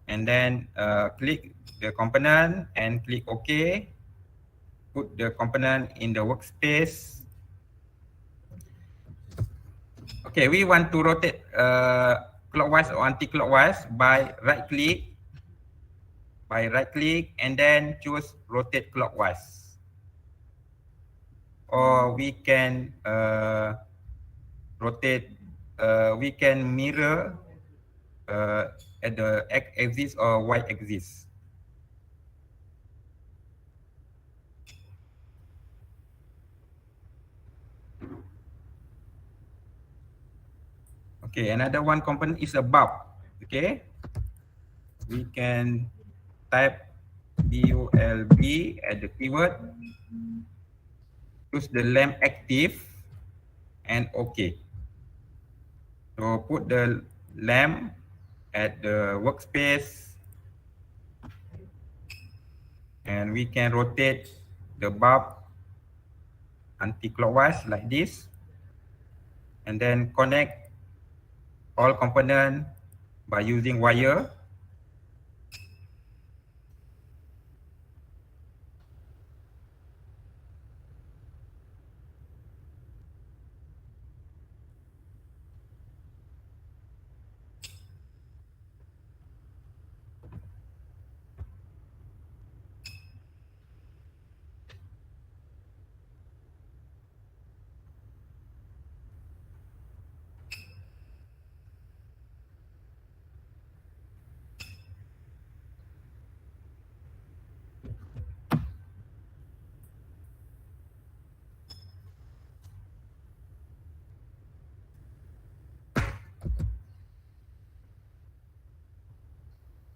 and then click the component and click OK. Put the component in the workspace. Okay, we want to rotate clockwise or anti-clockwise by right click. And then choose rotate clockwise. Or we can rotate, we can mirror at the X axis or Y axis. Okay, another one component is a bulb. Okay, we can type bulb at the keyword, choose the lamp active and OK. So put the lamp at the workspace and we can rotate the bulb anti-clockwise like this and then connect all components by using wire.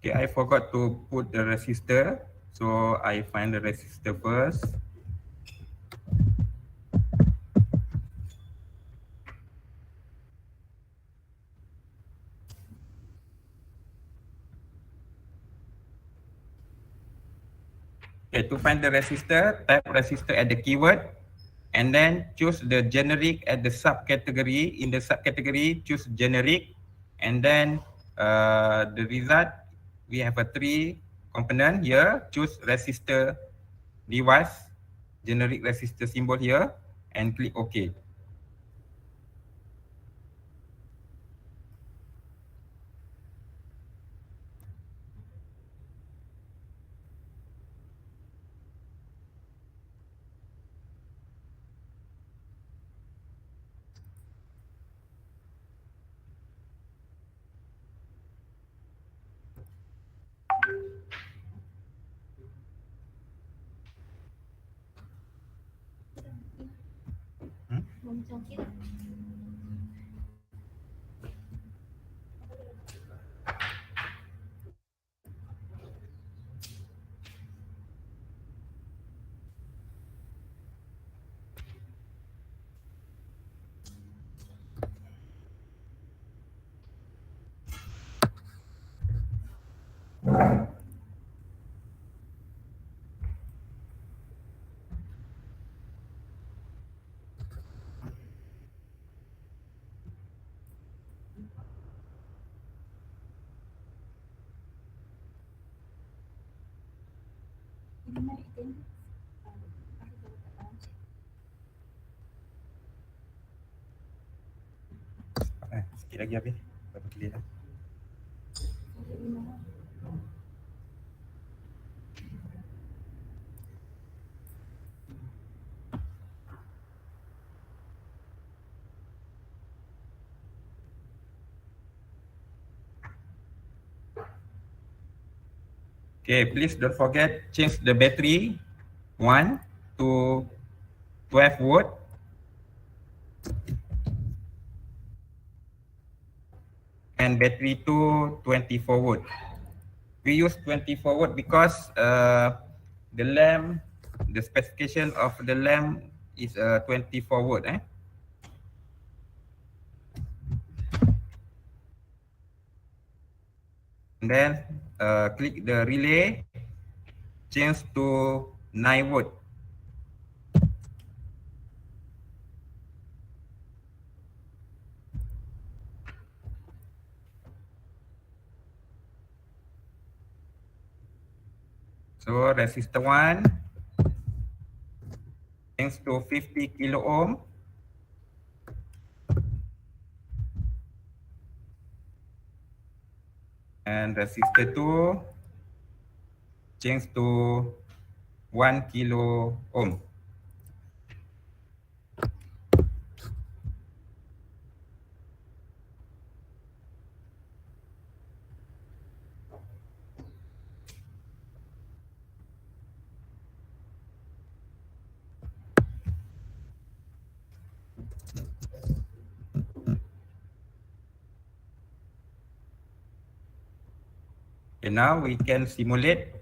Okay, I forgot to put the resistor, so I find the resistor first. Okay, to find the resistor, type resistor at the keyword, and then choose the generic at the subcategory. In the subcategory, choose generic, and then the result, we have a 3 component here. Choose resistor device, generic resistor symbol here, and click OK. Sikit lagi habis. Baru clear dah. Okay, please don't forget change the battery 1 to 12 volt. And battery to 24 volt. We use 24 volt because the lamp, the specification of the lamp is 24 volt. And then click the relay, change to 9 volt. So resistor 1 change to 50 kilo ohm. And resistor 2 change to 1 kilo ohm. Okay, now we can simulate.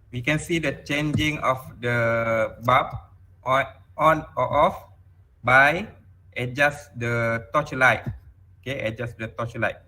We can see the changing of the bulb on or off by adjust the torchlight. Okay, adjust the torchlight.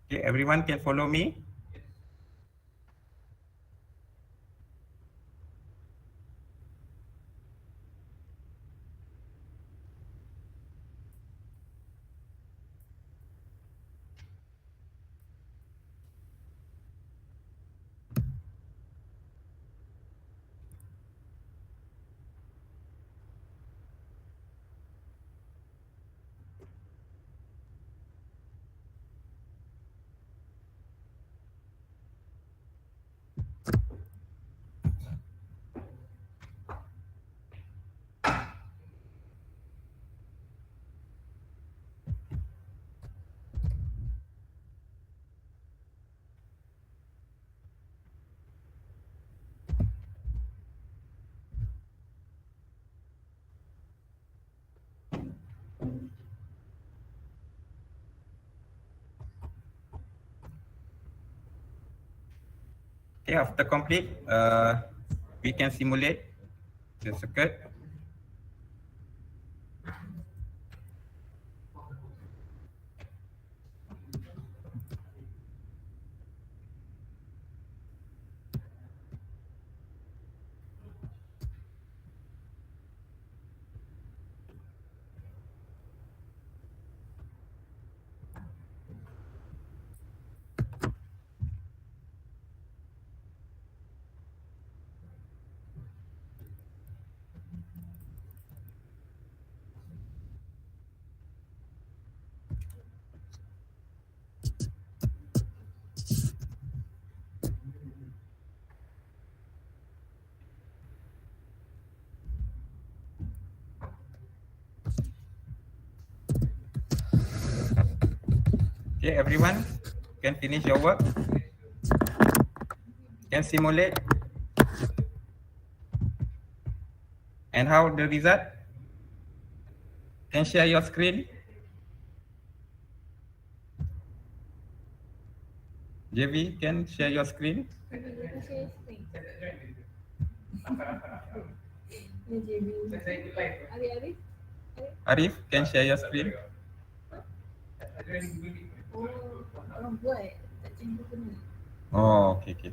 Okay, everyone can follow me. Okay, after complete, we can simulate the circuit. Okay, everyone can finish your work. Can simulate. And how the result? Can share your screen. JV, can share your screen. Arif, can share your screen. Oh, okay.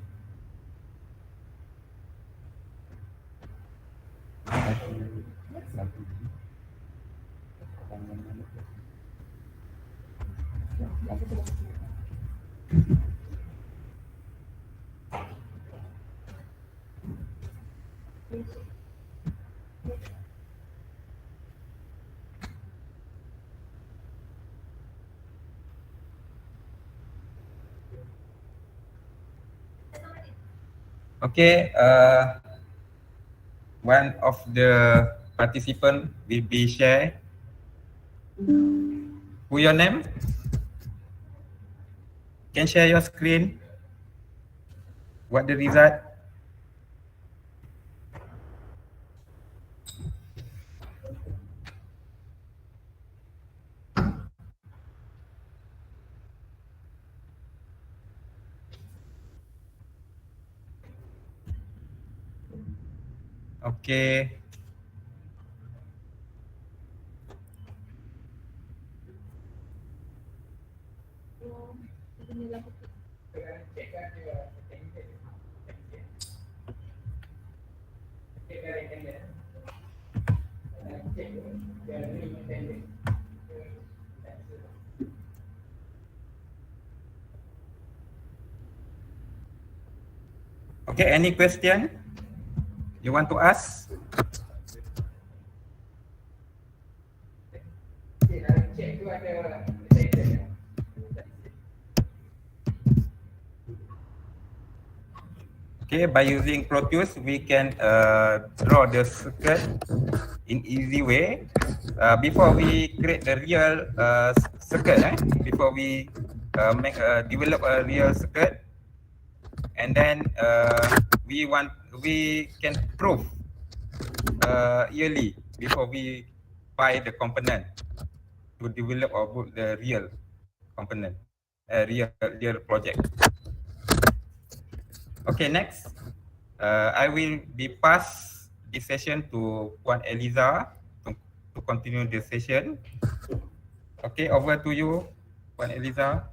Okay, one of the participant will be share. Who your name? Can share your screen. What the result? Okay. Okay, any question you want to ask? Okay, by using Proteus, we can draw the circuit in easy way. Before we create the real circuit, before we develop a real circuit, and then we can prove yearly before we buy the component to develop or build the real component, real project. Okay, next, I will be pass this session to Puan Eliza to continue the session. Okay, over to you, Puan Eliza.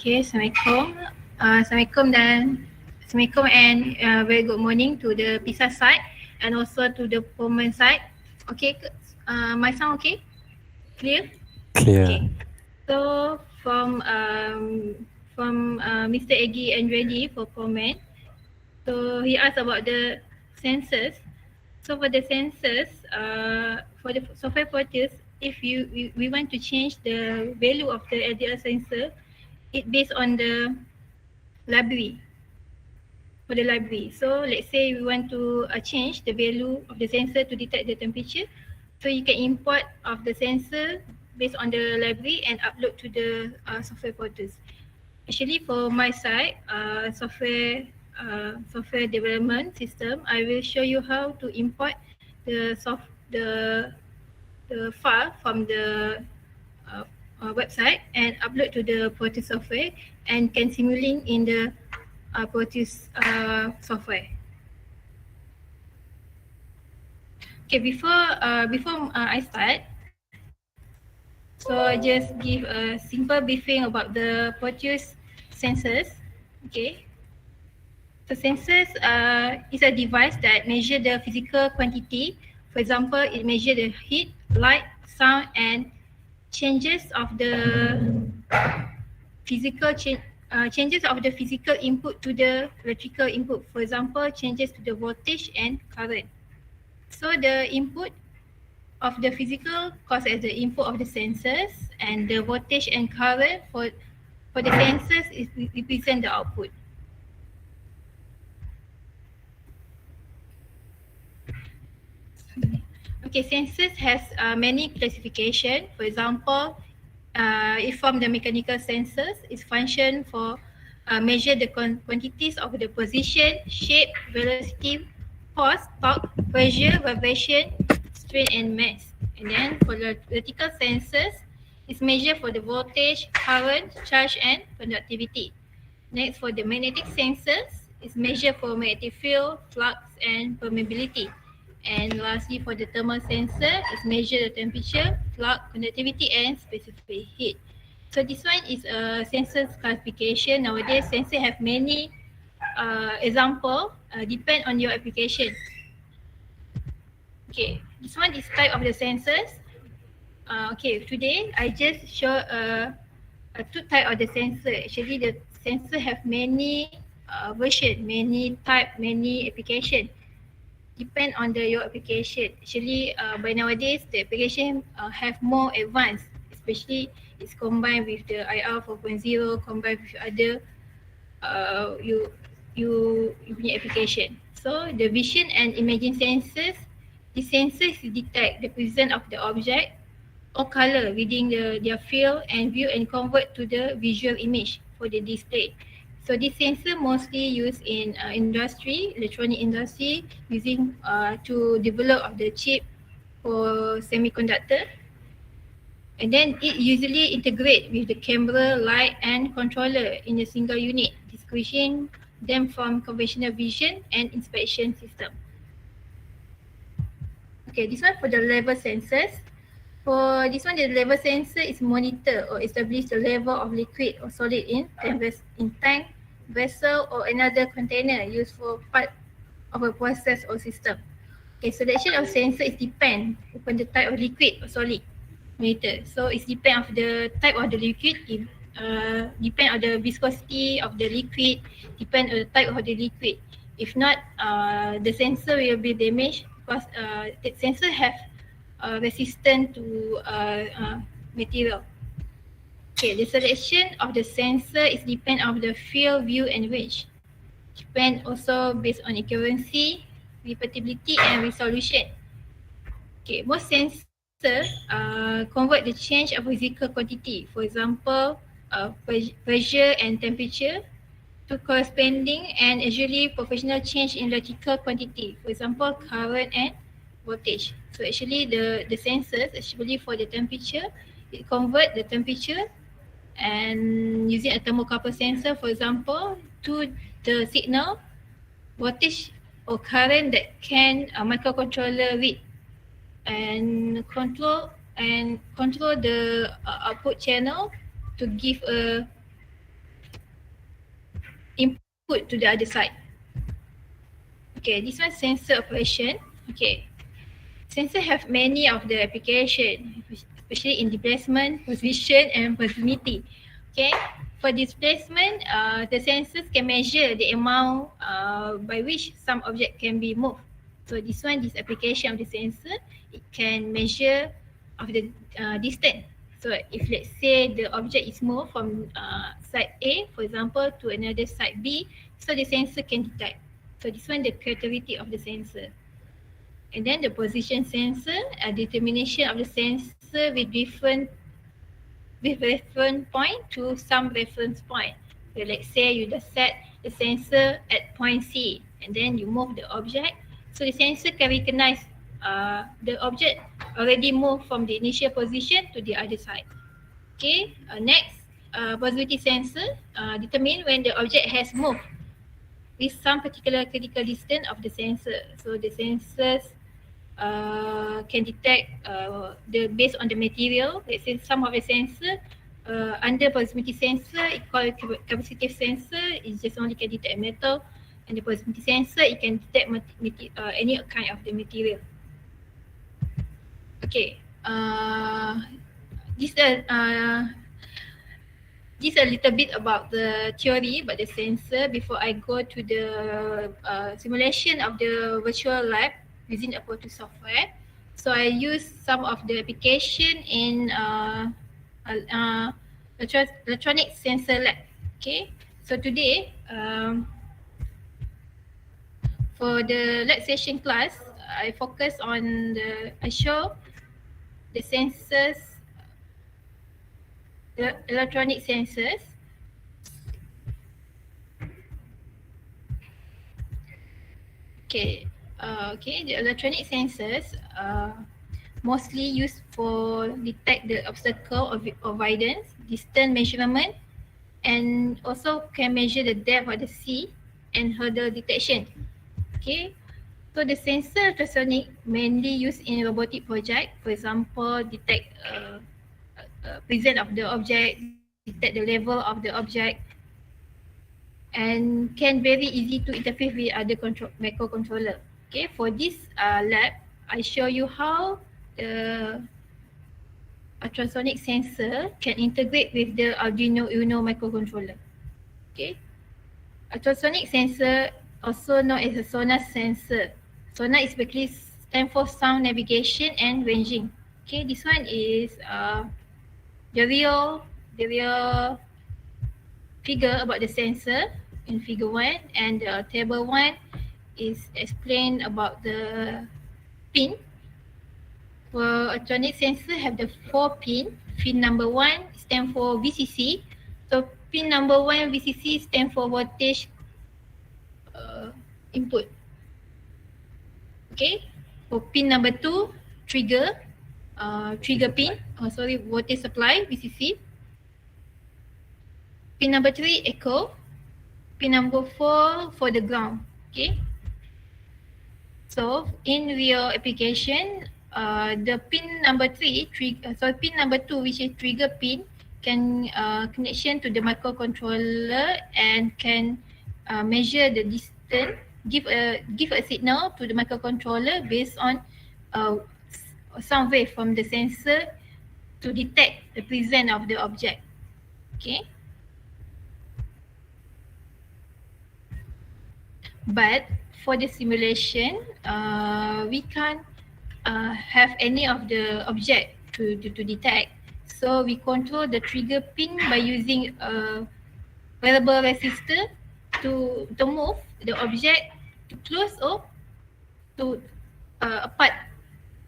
Okay, Assalamualaikum and very good morning to the PSAS side and also to the POLMAN side. Okay, my sound okay? Clear? Clear. Okay. So from Mr. Egi and Reddy for comment. So he asked about the census. So for the census, for the software purchase, if we want to change the value of the LDR sensor, it based on the library. For the library. So let's say we want to change the value of the sensor to detect the temperature. So you can import of the sensor based on the library and upload to the software portals. Actually for my side, software development system, I will show you how to import the file from the website and upload to the portal software and can simulate in the Proteus software. Okay, before I start, so I just give a simple briefing about the Proteus sensors. Okay, so sensors is a device that measure the physical quantity. For example, it measure the heat, light, sound, and changes of the changes of the physical input to the electrical input. For example, changes to the voltage and current. So the input of the physical caused as the input of the sensors, and the voltage and current for the sensors is represent the output. Okay, sensors has many classification. For example, if from the mechanical sensors, its function for measure the quantities of the position, shape, velocity, force, torque, pressure, vibration, strain and mass. And then for the electrical sensors, it's measure for the voltage, current, charge and conductivity. Next, for the magnetic sensors, it's measure for magnetic field, flux and permeability. And lastly, for the thermal sensor, it's measure the temperature, flux, conductivity and specific heat. So this one is a sensor classification. Nowadays, sensor have many example, depend on your application. Okay, this one is type of the sensors. Okay, today I just show two type of the sensor. Actually, the sensor have many version, many type, many application. Depend on your application. Actually, by nowadays the application have more advanced, especially it's combined with the IR 4.0, combined with other you punya application. So the vision and imaging sensors, the sensors detect the presence of the object or color within their field and view and convert to the visual image for the display. So this sensor mostly used in industry, electronic industry, using to develop of the chip for semiconductor. And then it usually integrate with the camera, light and controller in a single unit, distinguishing them from conventional vision and inspection system. Okay, this one for the level sensors. For this one, the level sensor is monitor or establish the level of liquid or solid in tank, vessel or another container used for part of a process or system. Okay, selection of sensor is depend upon the type of liquid or solid monitor. So it's depend of the type of the liquid, depend on the viscosity of the liquid, depend on the type of the liquid. If not, the sensor will be damaged because the sensor have resistant to material. Okay, the selection of the sensor is depend on the field, view and range. Depend also based on accuracy, repeatability and resolution. Okay, most sensor convert the change of physical quantity. For example, pressure and temperature to corresponding and usually proportional change in electrical quantity. For example, current and voltage. So actually the sensors actually for the temperature, it convert the temperature and using a thermocouple sensor, for example, to the signal, voltage or current that can microcontroller read and control the output channel to give a input to the other side. Okay, this one sensor operation. Okay, sensor have many of the application, especially in displacement, position and proximity. Okay, for displacement, the sensors can measure the amount by which some object can be moved. So this application of the sensor, it can measure of the distance. So if let's say the object is moved from side A, for example, to another side B, so the sensor can detect. So this one the characteristic of the sensor. And then the position sensor, determination of the sensor with reference point to some reference point. So let's say you just set the sensor at point C and then you move the object. So the sensor can recognize the object already moved from the initial position to the other side. Okay, next, proximity sensor determine when the object has moved with some particular critical distance of the sensor. So the sensors can detect based on the material. Let's say some of the sensor under proximity sensor, it called capacitive sensor, it just only can detect metal, and the proximity sensor, it can detect any kind of the material. Okay, this a little bit about the theory about the sensor before I go to the simulation of the virtual lab using the Penutup software. So I use some of the application in electronic sensor lab. Okay, so today for the lab session class, I focus on I show the sensors, the electronic sensors. Okay, the electronic sensors mostly used for detect the obstacle of avoidance, distance measurement, and also can measure the depth of the sea and hurdle detection. Okay, so the sensor ultrasonic mainly used in robotic project, for example, detect presence of the object, detect the level of the object, and can very easy to interface with other microcontroller. Okay, for this lab, I show you how the ultrasonic sensor can integrate with the Arduino Uno microcontroller. Okay, ultrasonic sensor also known as a sonar sensor. Sonar is basically stand for sound navigation and ranging. Okay, this one is the real figure about the sensor in figure 1, and table 1 is explained about the pin. For electronic sensor have the 4 pin. Pin number 1 stand for VCC. So pin number 1 VCC stand for voltage input. Okay. For pin number 2 trigger pin. Voltage supply VCC. Pin number 3 echo. Pin number 4 for the ground. Okay. So in real application, the pin number 3 pin number 2, which is trigger pin, can connection to the microcontroller and can measure the distance, give a signal to the microcontroller based on sound wave from the sensor to detect the presence of the object. Okay. But for the simulation, we can't have any of the object to detect. So we control the trigger pin by using a variable resistor to move the object to close or to apart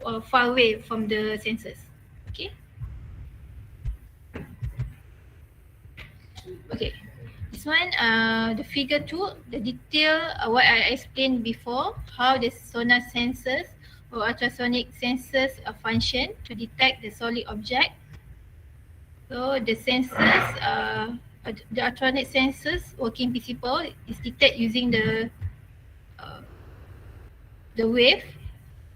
or far away from the sensors. Okay. Okay. This one, the figure 2, the detail what I explained before, how the sonar sensors or ultrasonic sensors function to detect the solid object. So the sensors, the ultrasonic sensors working principle is detect using the wave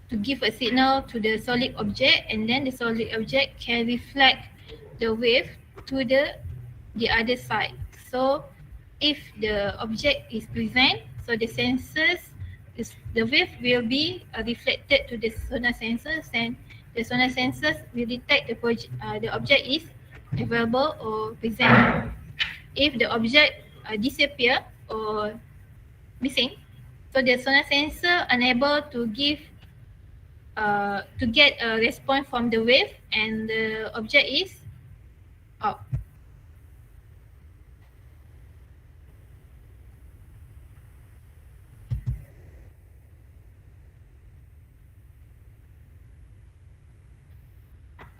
to give a signal to the solid object, and then the solid object can reflect the wave to the other side. So if the object is present, so the sensors, the wave will be reflected to the sonar sensors, and the sonar sensors will detect the object is available or present. If the object disappear or missing, so the sonar sensor unable to get a response from the wave, and the object is out.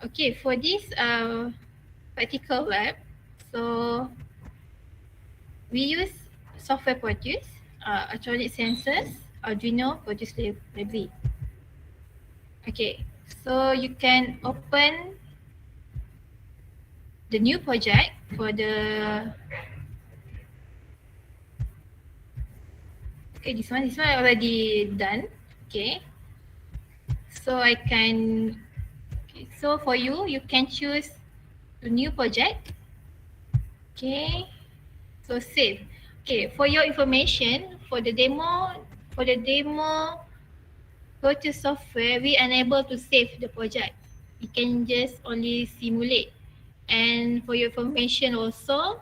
Okay, for this practical lab, so we use software produce, electronic sensors, Arduino produce library. Okay, so you can open the new project for the, okay, this one already done. Okay, so I can, okay, so for you, you can choose a new project. Okay, so save. Okay, for your information, for the demo Produce software, we unable to save the project. You can just only simulate. And for your information also,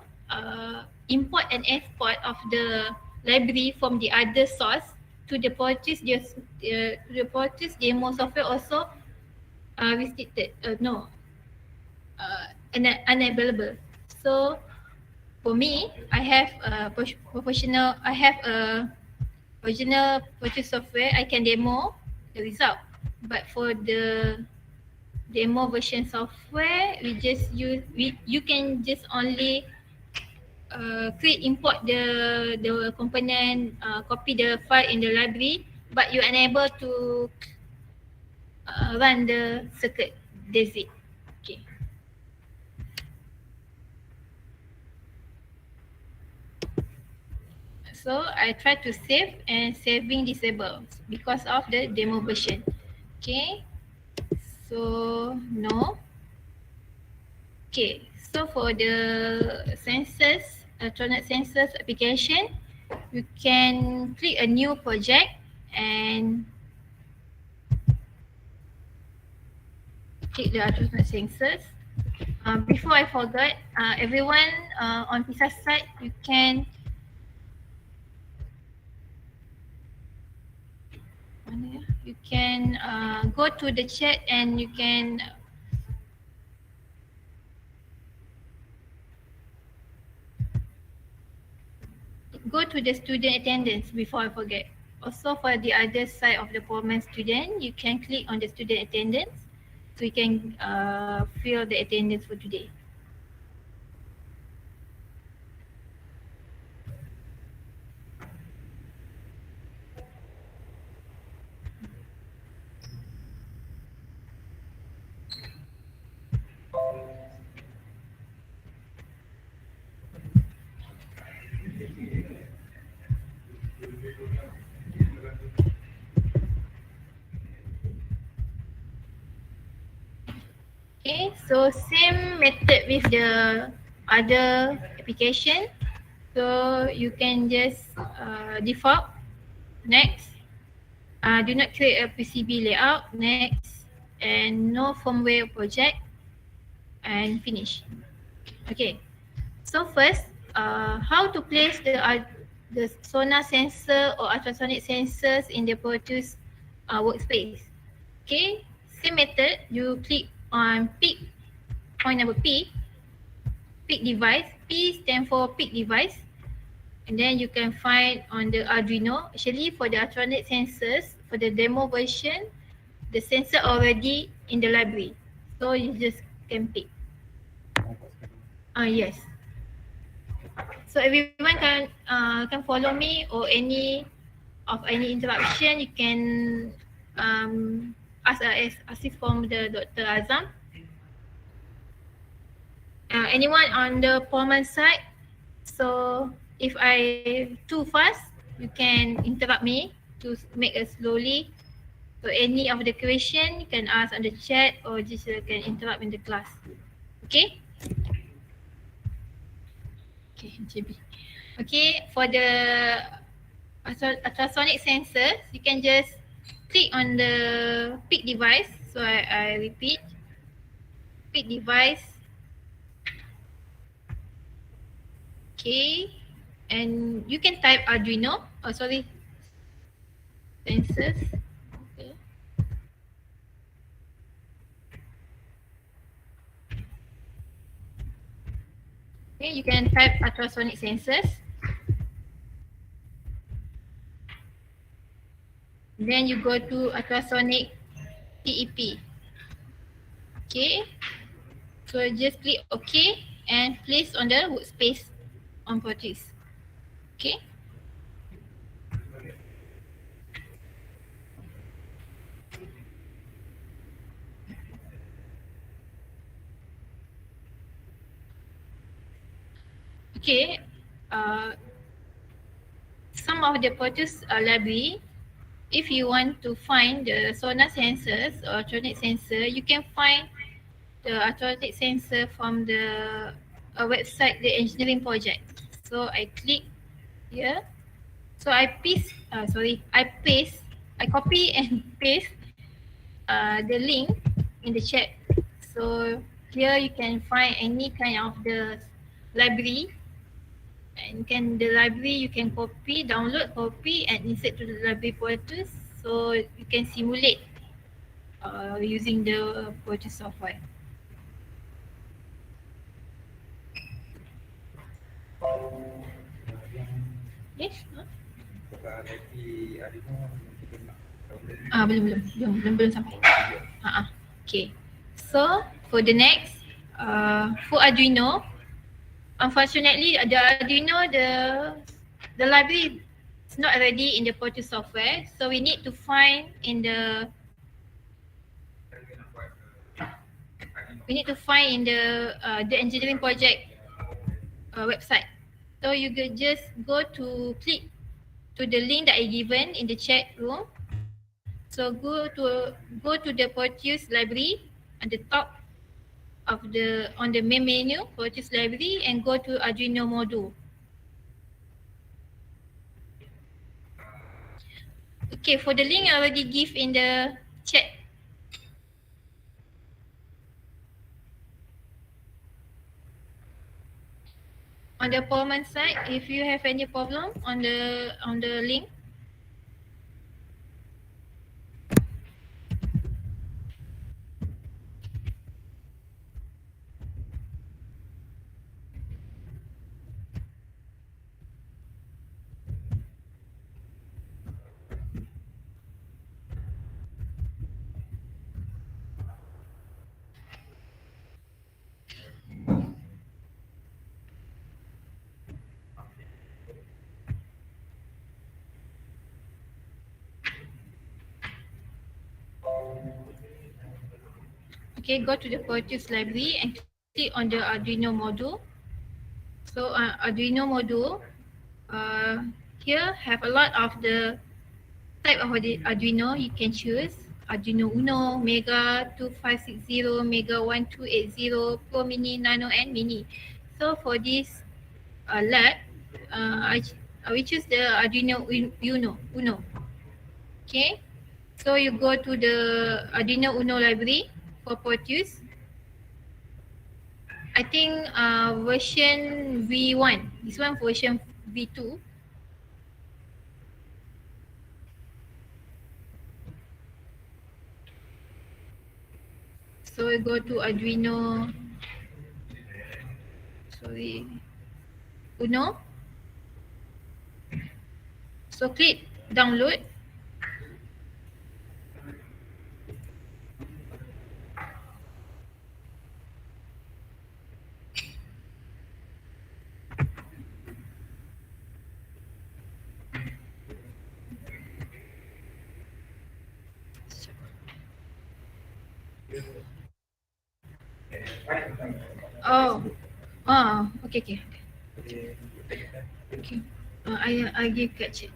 import and export of the library from the other source to the Produce demo software also restricted. Unavailable. So for me, I have a original Produce software. I can demo the result, but for the demo version software, you can just only create, import the component, copy the file in the library, but you unable to run the circuit. That's it. Okay. So I try to save, and saving disabled because of the demo version. Okay. So no. Okay. So for the sensors, electronic sensors application, you can click a new project and click the electronic sensors. Before I forget, everyone on PSAS side, you can go to the chat and you can go to the student attendance before I forget. Also for the other side of the POLMAN student, you can click on the student attendance so you can fill the attendance for today. Okay, so same method with the other application. So you can just default, next. Do not create a PCB layout, next. And no firmware project, and finish. Okay, so first, how to place the sonar sensor or ultrasonic sensors in the Produce workspace. Okay, same method, you click on pick, point number P, pick device. P stand for pick device, and then you can find on the Arduino. Actually for the electronic sensors, for the demo version, the sensor already in the library, so you just can pick. Yes. So everyone can follow me, or any interruption you can assist from the Dr. Azam. Anyone on the POLMAN side, so if I too fast, you can interrupt me to make it slowly. So any of the question you can ask on the chat, or just can interrupt in the class. Okay? Okay, JB. Okay, for the ultrasonic sensors, you can just click on the pick device. So I repeat, pick device. Okay, and you can type Arduino. Oh, sorry, sensors. Okay. Okay, you can type ultrasonic sensors. Then you go to ultrasonic TEP. Okay, so just click OK and place on the workspace on purchase. Okay. Okay, some of the purchase library, if you want to find the sonar sensors or ultrasonic sensor, you can find the ultrasonic sensor from the website, the engineering project. So I click here. So I paste, I copy and paste the link in the chat. So here you can find any kind of the library, and the library you can copy, download, copy and insert to the library portals. So you can simulate using the purchase software. Yes? Belum sampai. Okay. So for the next, for Arduino, unfortunately the Arduino, the library is not already in the purchase software, so we need to find in the engineering project website. So you could just click to the link that I given in the chat room. So go to the purchase library at the top of on the main menu, purchase library, and go to Arduino module. Okay, for the link I already give in the chat. On the POLMAN side, if you have any problem on the link, okay, go to the purchase library and click on the Arduino module. So Arduino module, here have a lot of the type of the Arduino you can choose. Arduino Uno, Mega 2560, Mega 1280, Pro Mini, Nano and Mini. So for this lab, I will choose the Arduino Uno. Okay, so you go to the Arduino Uno library for purchase. I think version V1, this one version V2. So we go to Arduino, Uno. So click download. Okay. Okay. I give kat cik.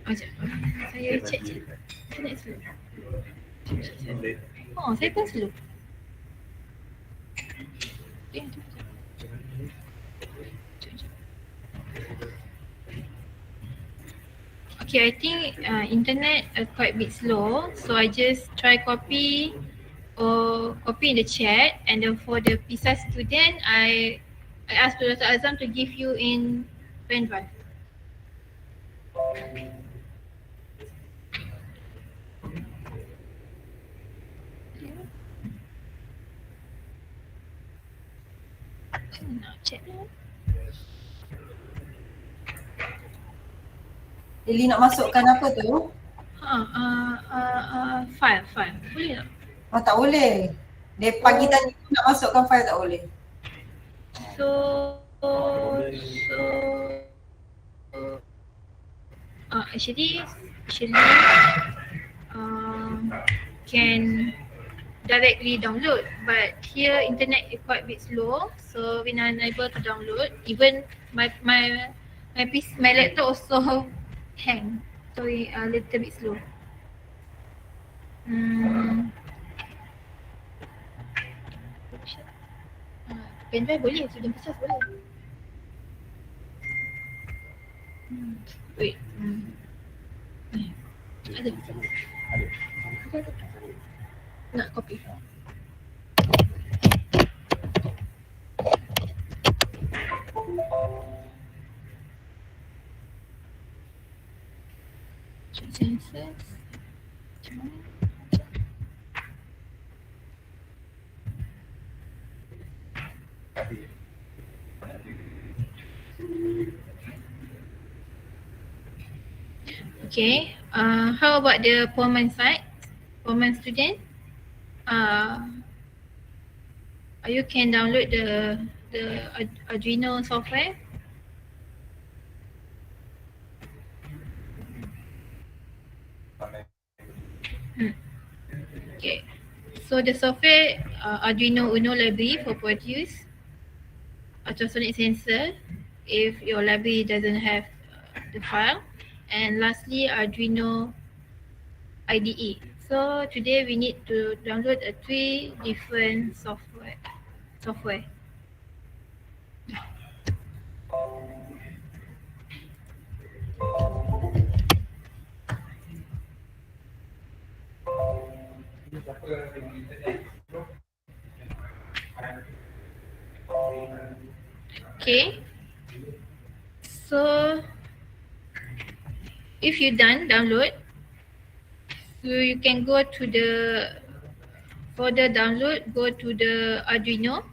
Saya check. Saya nak slow. Saya pun slow. Okay, I think internet quite a bit slow, so I just try copy in the chat, and then for the PSAS student, I asked Dr. Azam to give you in pen drive. Now check. Lily nak masukkan apa tu? File. Boleh tak? Oh, tak boleh. Dia pagi tadi nak masukkan file tak boleh. So actually can directly download, but here internet is quite a bit slow, so we're not unable to download. Even my laptop also hang, so we a little bit slow. Pendrive boleh, student PSAS boleh. Wait. Ada. Nak copy. Census. Macam mana? Okay, how about the POLMAN side? POLMAN student? You can download the Arduino software. Okay, so the software Arduino Uno library for produce ultrasonic sensor if your library doesn't have the file, and lastly Arduino IDE. So today we need to download 3 different software. Okay, so if you done download, so you can go to the folder download, go to the Arduino,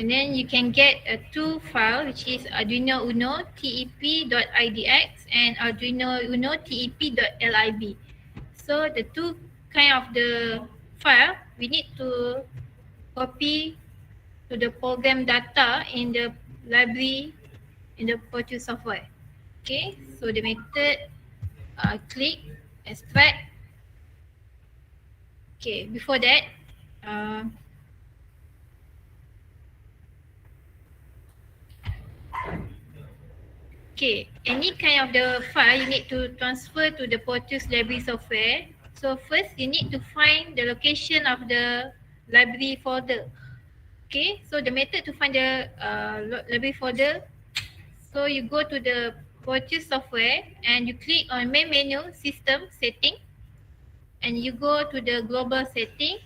and then you can get a 2 file, which is Arduino Uno tep.idx and Arduino Uno tep.lib. So the 2 kind of the file we need to copy to the program data in the library in the produce software. Okay, so the method click extract. Okay, before that okay, any kind of the file you need to transfer to the produce library software. So first you need to find the location of the library folder. Okay, so the method to find the library folder, so you go to the produce software and you click on main menu system setting and you go to the global setting.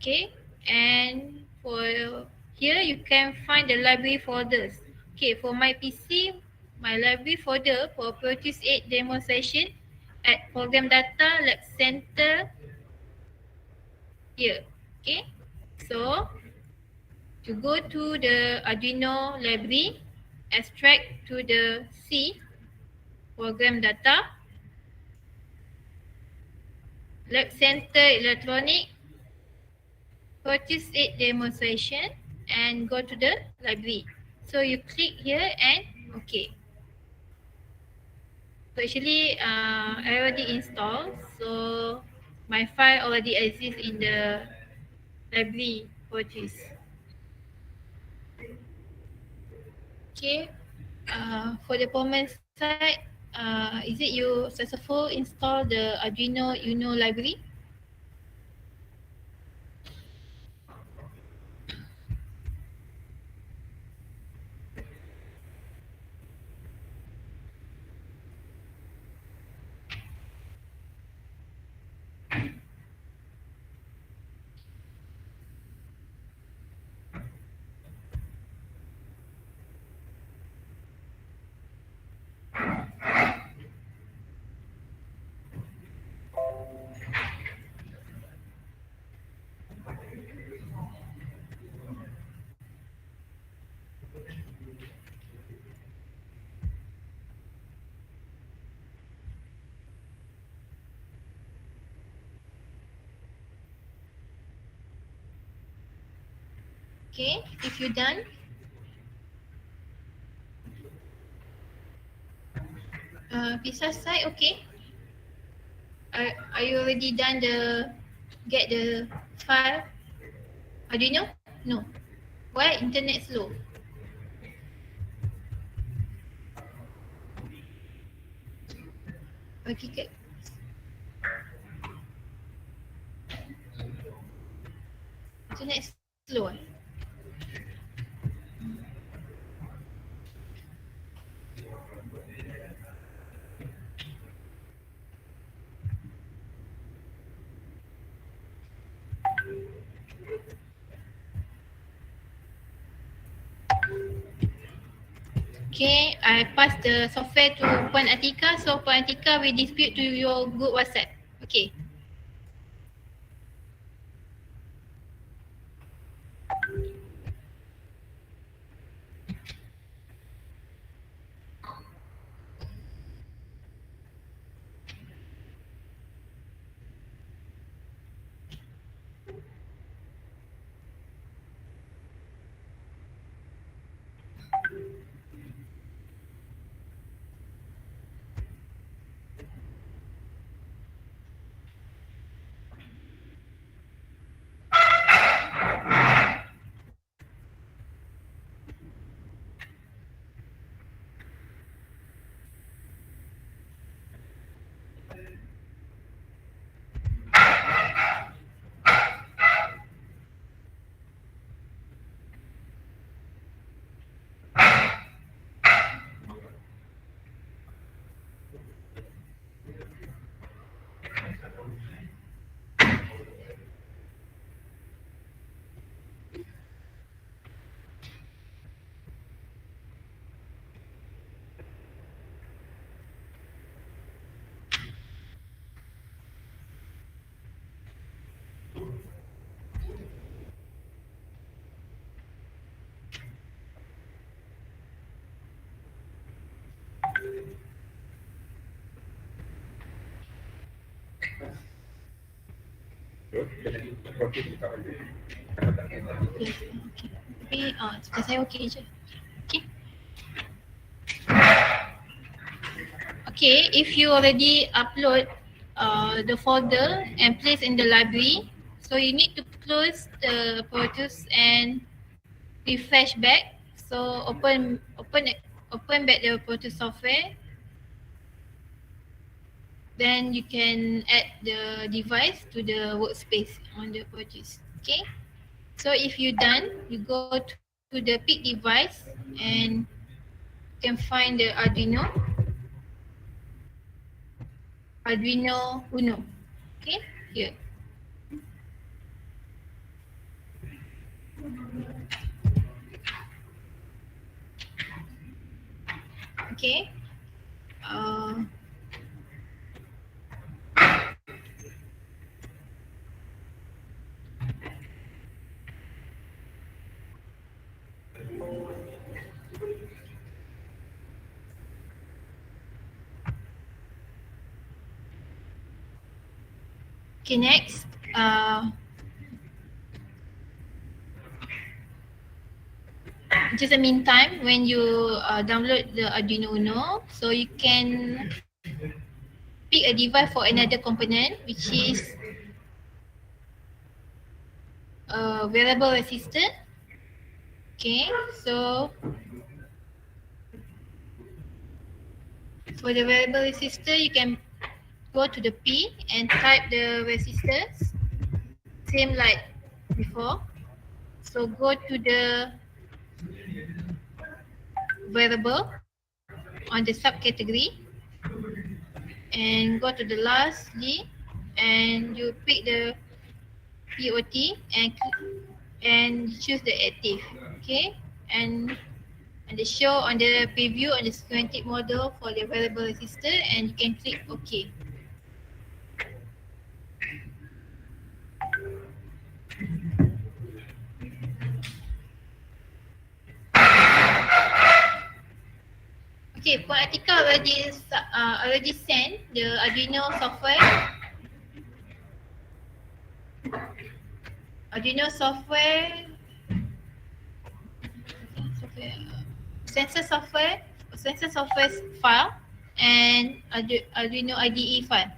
Okay, and for here you can find the library folders. Okay, for my PC, my library folder for produce 8 demo session at program data lab center here. Okay, so to go to the Arduino library, extract to the C program data, lab center electronic, purchase 8 demo session, and go to the library. So you click here and okay. So actually I already installed, so my file already exists in the library purchase. Okay, for the POLMAN side, is it you successful install the Arduino Uno library? Okay, if you done, PSAS side, okay. Are you already done get the file? Arduino? No. Why internet slow? Okay. Internet slow. Okay, I pass the software to Puan Atika. So Puan Atika will distribute to your group WhatsApp. Okay. Tapi saya okey je. Okay. Okay, if you already upload the folder and place in the library, so you need to close the Proteus and refresh back. So open back the Proteus software. Then you can add the device to the workspace on the Proteus. Okay. So if you're done, you go to the pick device and you can find the Arduino Uno. Okay, here. Okay. Okay, next. Just a meantime, when you download the Arduino Uno, so you can pick a device for another component, which is a variable resistor. Okay, so for the variable resistor, you can go to the P and type the resistors, same like before. So go to the variable on the subcategory and go to the last D and you pick the POT and choose the active. Okay, and they show on the preview on the schematic model for the variable resistor, and you can click OK. Okay, Puan Atika already sent the Arduino software. Arduino software sensor software file, and Arduino IDE file.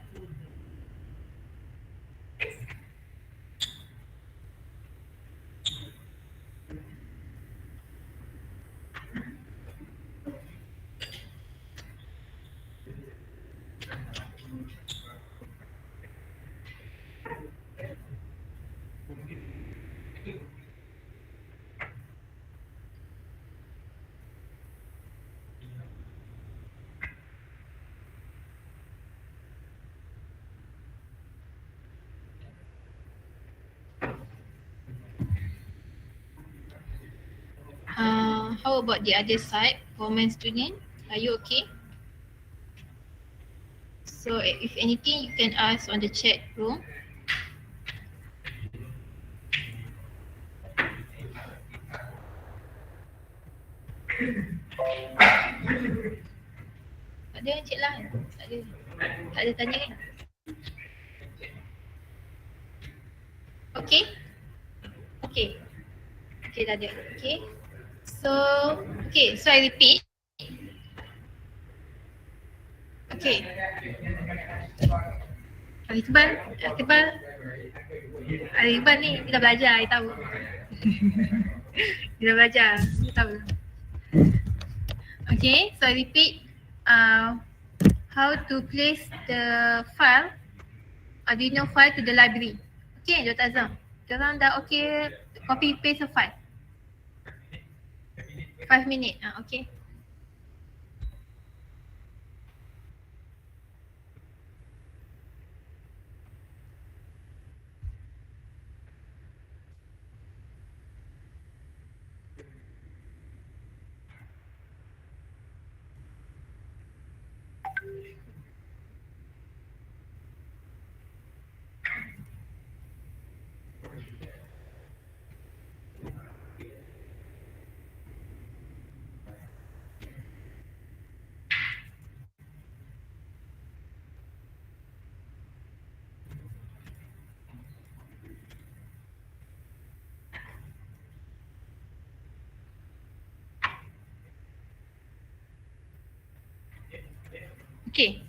How about the other side, POLMAN student? Are you okay? So if anything, you can ask on the chat room. Tak ada Encik Lan? Tak ada. Tak ada tanya kan? Okay? Okay. Okay, dah ada. Okay. So I repeat. Okay. Hari Iqbal ni kita belajar, I tahu. Kita belajar, kita tahu. Okay, so I repeat. How to place the file, Arduino file to the library. Okay, Dr. Azam. Korang dah okay copy paste the file? 5 minit. Okay. Okay.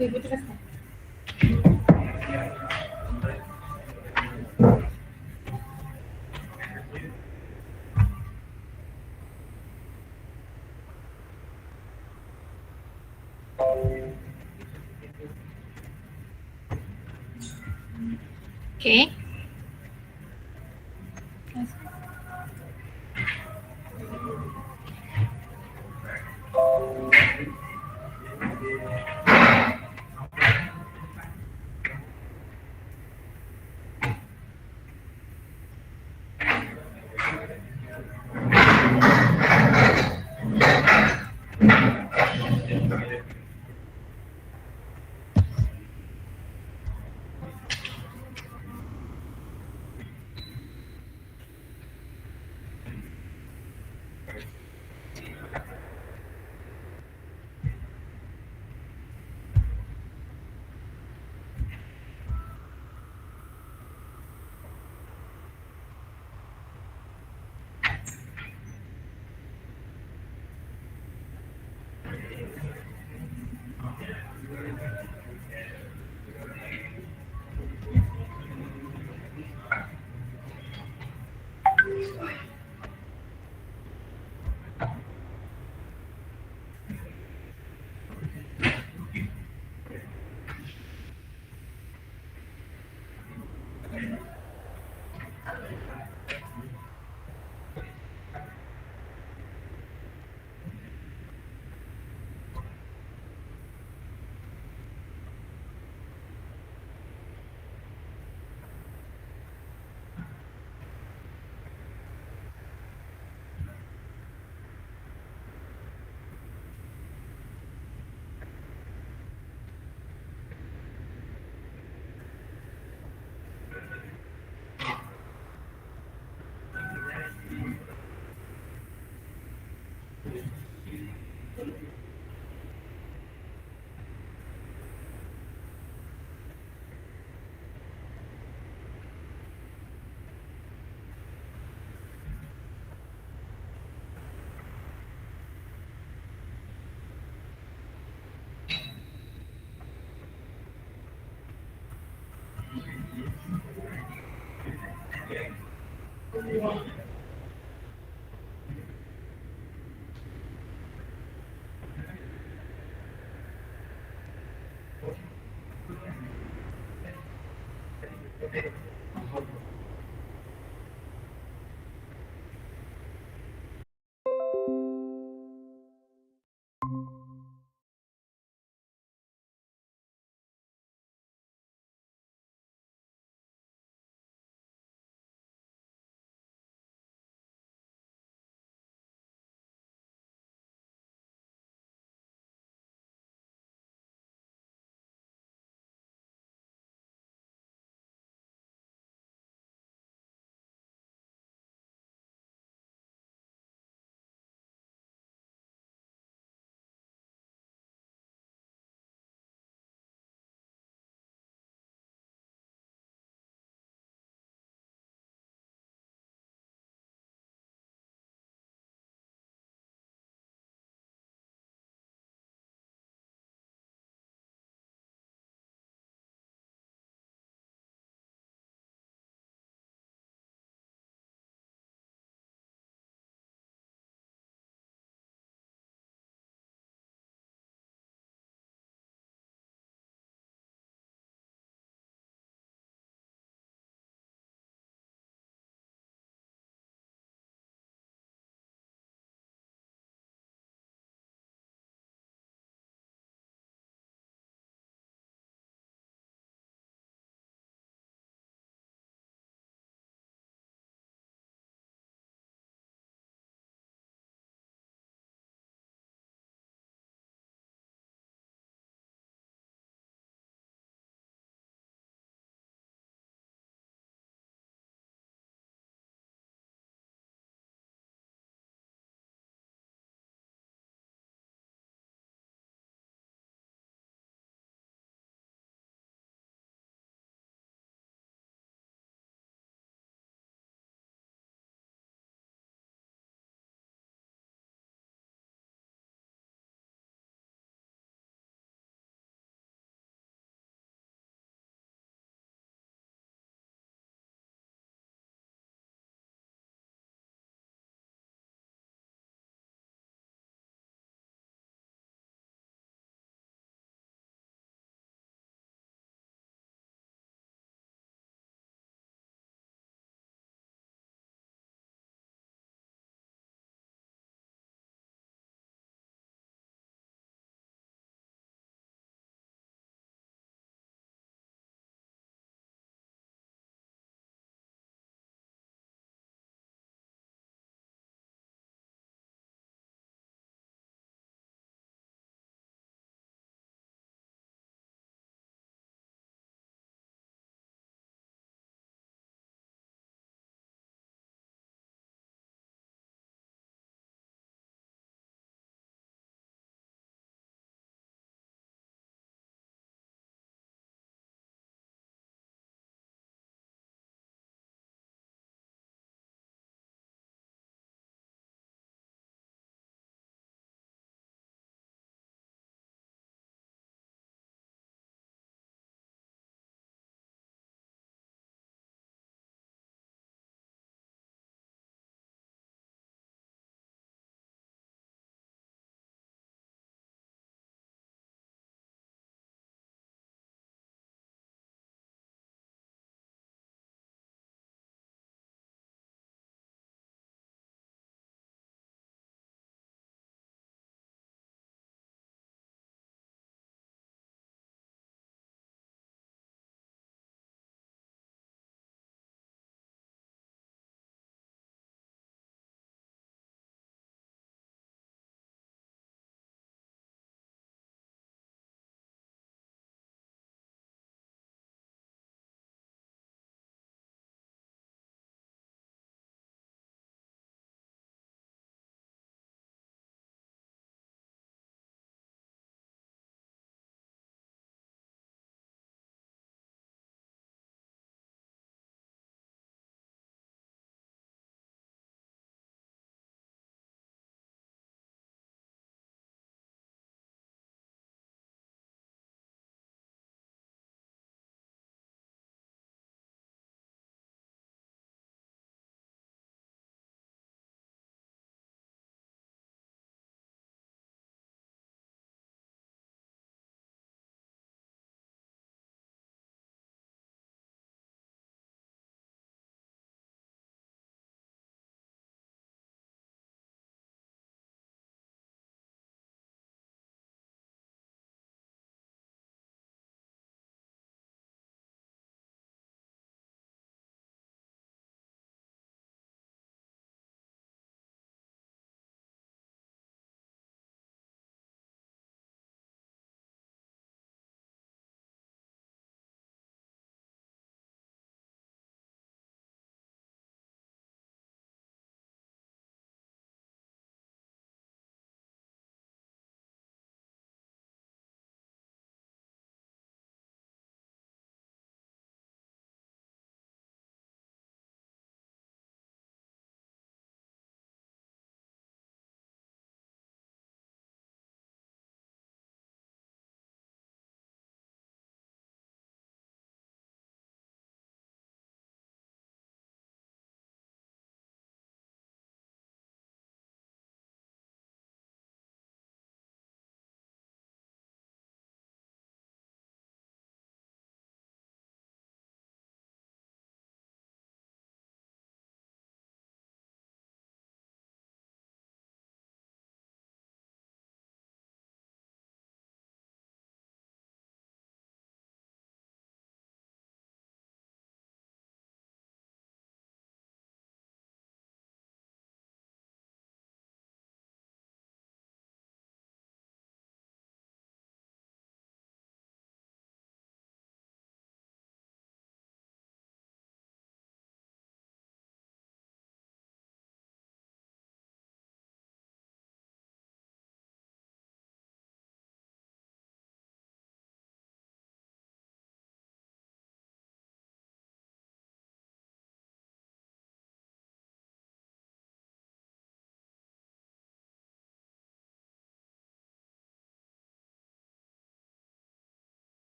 Ibu teruskan. Okay.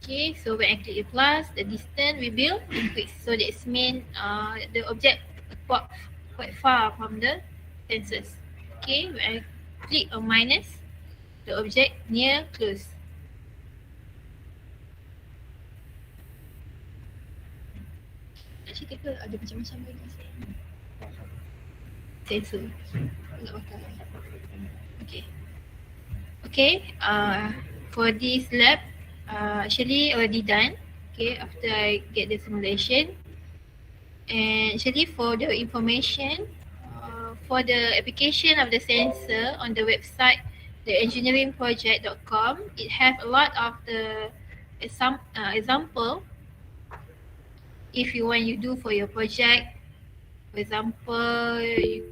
Okay, so when I click the plus, the distance will increase. So that means the object quite far from the sensors. Okay, when I click on minus, the object near close. Actually, kita ada macam-macam lagi sensor. Nak pakai. Okay. Okay, for this lab, actually already done. Okay, after I get the simulation. And actually for the information, for the application of the sensor on the website, the engineeringproject.com, it has a lot of the example. If you want you do for your project, for example, you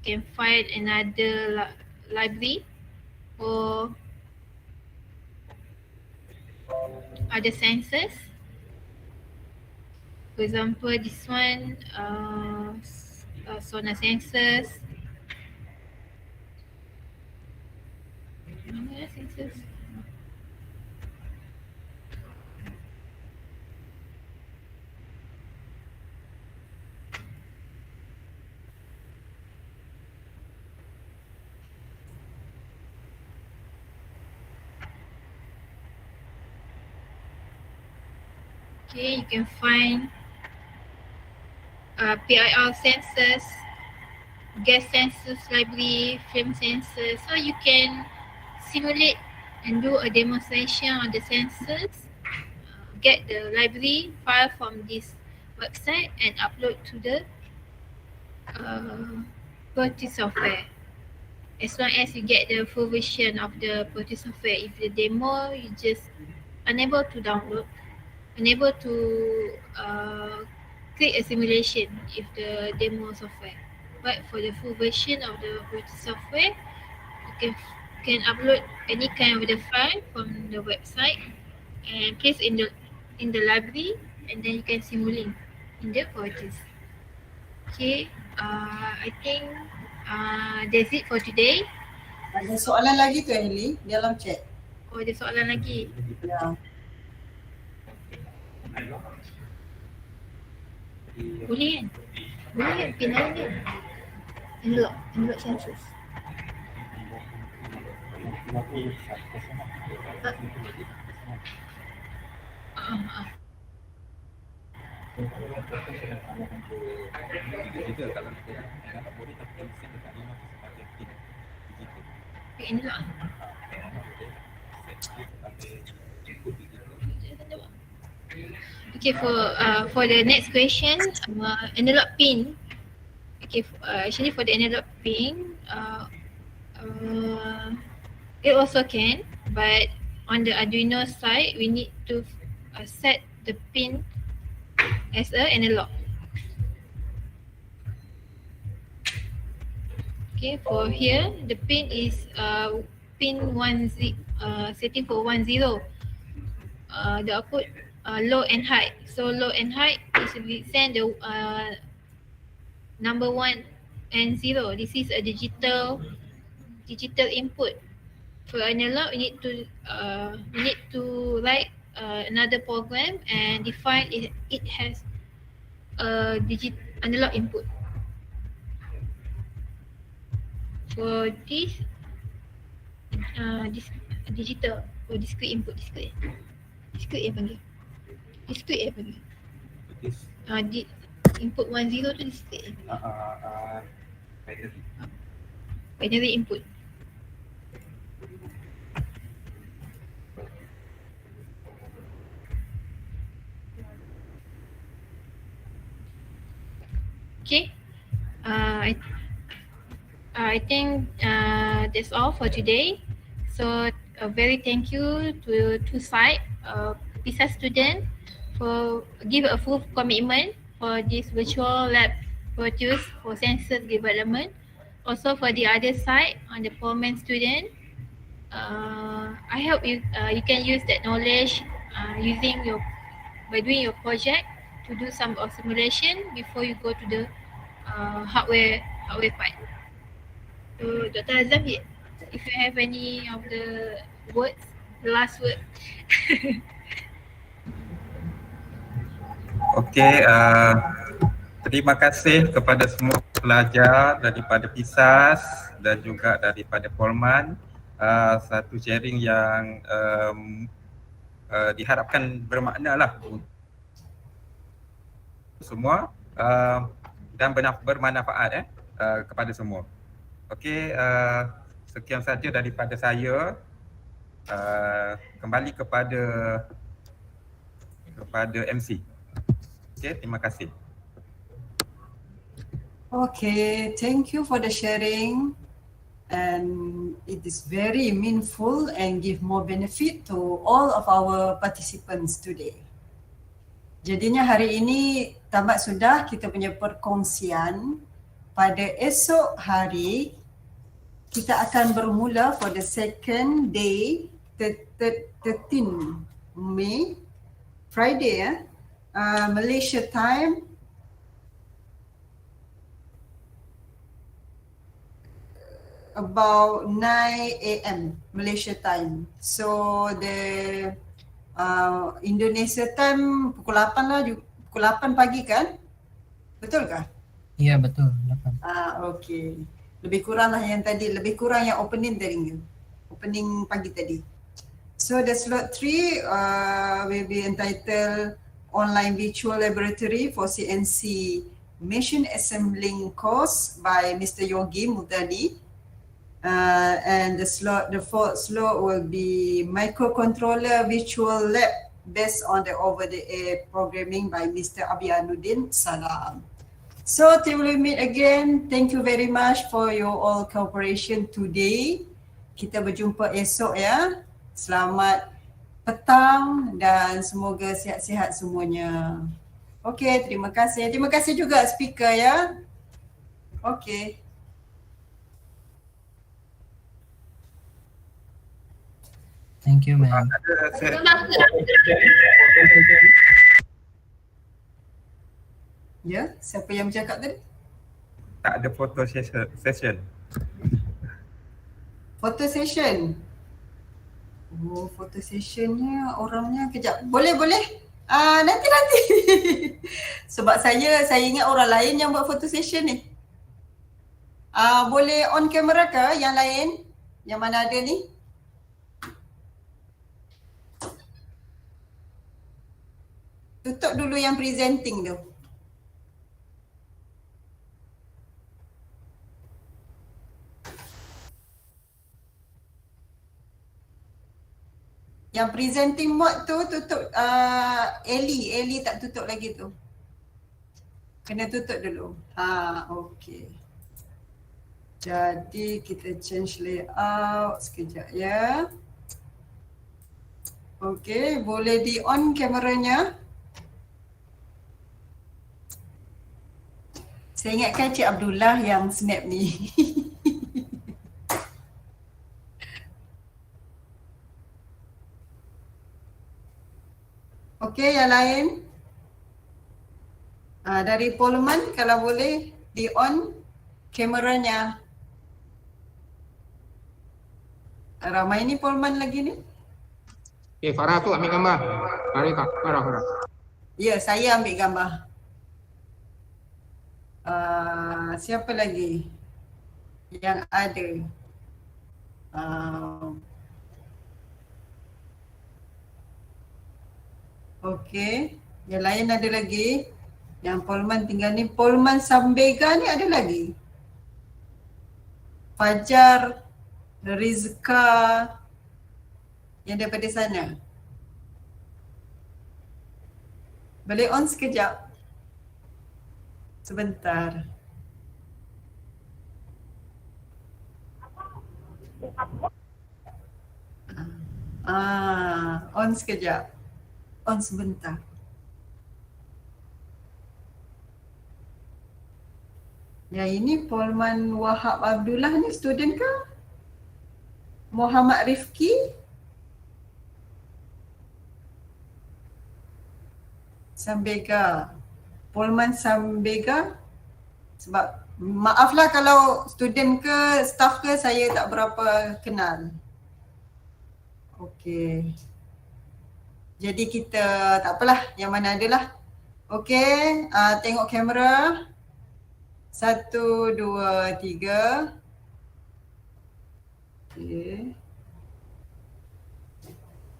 can find another library for other sensors. For example, this one, sonar sensors. Mana sensors? Okay, you can find PIR sensors, gas sensors library, film sensors. So you can simulate and do a demonstration on the sensors, get the library file from this website and upload to the Penutup software. As long as you get the full version of the Penutup software, if the demo you just unable to download, unable to create a simulation if the demo software. But for the full version of the Penutup software, you can upload any kind of the file from the website and place in the library, and then you can simulate in the Penutup. Okay, I think that's it for today. Ada soalan lagi tu Emily dalam chat? Oh, ada soalan lagi? Ya. Boleh kan? Boleh kan? Pin lain dia. Unlock sensors. Unlock. Okay, for the next question, analog pin. Okay, actually for the analog pin, it also can, but on the Arduino side, we need to set the pin as a analog. Okay, for here, the pin is pin 10, setting for 10. The output low and high. So low and high is we send the number 1 and 0. This is a digital input. For analog, we need to write another program and define it has a analog input. For this digital or discrete input, discrete panggil. Input 10 tu discrete. Binary input. Okay. I think that's all for today. So a very thank you to two side PSAS student for give a full commitment for this virtual lab produce for sensor development. Also for the other side on the POLMAN student, I hope you can use that knowledge by doing your project to do some simulation before you go to the hardware part. So Dr. Azam, if you have any of the words, the last word. Okey, terima kasih kepada semua pelajar daripada PSAS dan juga daripada POLMAN. Satu sharing yang diharapkan bermakna lah untuk semua dan bermanfaat kepada semua. Okey, sekian saja daripada saya. Kembali kepada MC. Okey, terima kasih. Okay, thank you for the sharing, and it is very meaningful and give more benefit to all of our participants today. Jadinya hari ini tamat sudah kita punya perkongsian. Pada esok hari kita akan bermula for the second day, 13 May, Friday, Malaysia time. About 9 AM Malaysia time. So the Indonesia time pukul 8 lah, pukul 8 pagi kan? Betul kah? Ya, betul. 8. Okay. Lebih kurang lah yang tadi, lebih kurang yang opening tadi. Opening pagi tadi. So the slot 3 will be entitled Online Virtual Laboratory for CNC Machine Assembling course by Mr. Yogi Mutadi. And the fourth slot will be Microcontroller Virtual Lab based on the over-the-air programming by Mr. Abianuddin Salam. So till we meet again, thank you very much for your all cooperation today. Kita berjumpa esok ya. Selamat petang dan semoga sihat-sihat semuanya. Okay, terima kasih. Terima kasih juga speaker ya. Okay. Thank you, ma'am. Ya, siapa yang bercakap tadi? Tak ada photo session. Photo session. Oh, photo sessionnya orangnya kejap. Boleh. Nanti. Sebab saya ingat orang lain yang buat photo session ni. Boleh on kamera ke yang lain? Yang mana ada ni? Tutup dulu yang presenting tu. Yang presenting mode tu tutup. Ellie tak tutup lagi tu. Kena tutup dulu. Okay. Jadi kita change layout sekejap ya. Okay, boleh di on kameranya. Saya ingatkan Cik Abdullah yang snap ni. Okey, yang lain. Dari POLMAN kalau boleh di on kameranya. Ramai ni POLMAN lagi ni. Okay, Farah tu ambil gambar. Farah. Ya, saya ambil gambar. Siapa lagi yang ada? Okey, yang lain ada lagi. Yang POLMAN tinggal ni, POLMAN Sambega ni ada lagi. Fajar, Rizka yang daripada sana. Boleh on sekejap? Sebentar. On sekejap. On sebentar. Yang ini POLMAN Wahab Abdullah ni student ke? Muhammad Rifki? Sambega. POLMAN Sambega. Sebab maaflah kalau student ke staff ke saya tak berapa kenal. Okey. Jadi kita tak apalah yang mana adalah. Okey, tengok kamera. 1, 2, 3. Okey.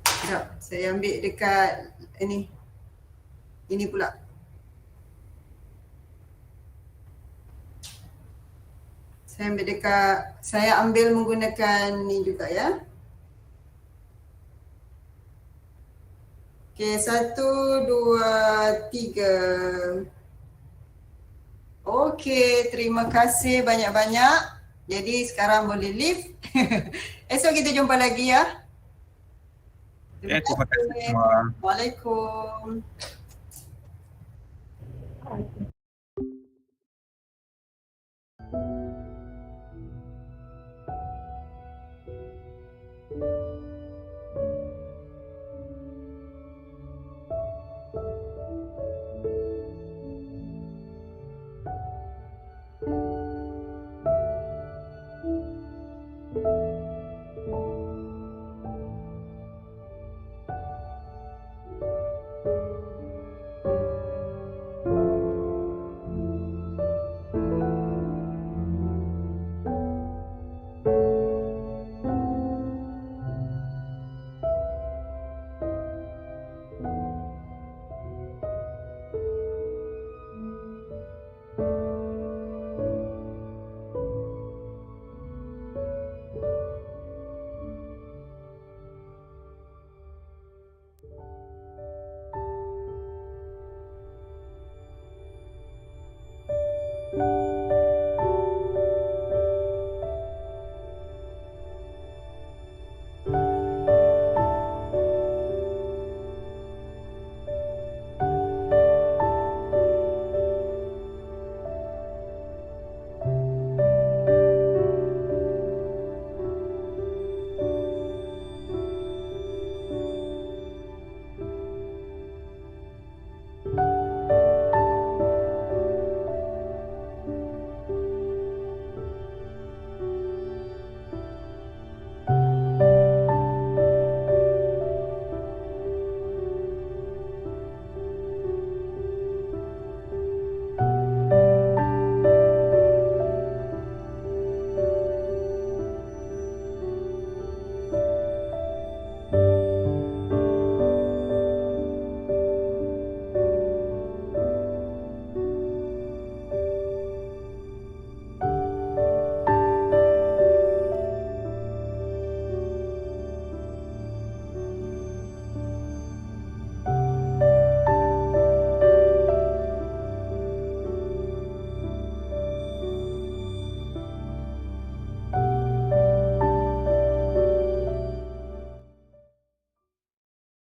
Sekejap, saya ambil dekat ini. Ini pula. Saya ambil menggunakan ni juga ya. Okey, 1, 2, 3. Okey, terima kasih banyak-banyak. Jadi sekarang boleh leave. Esok kita jumpa lagi ya. Terima kasih semua. Waalaikumsalam.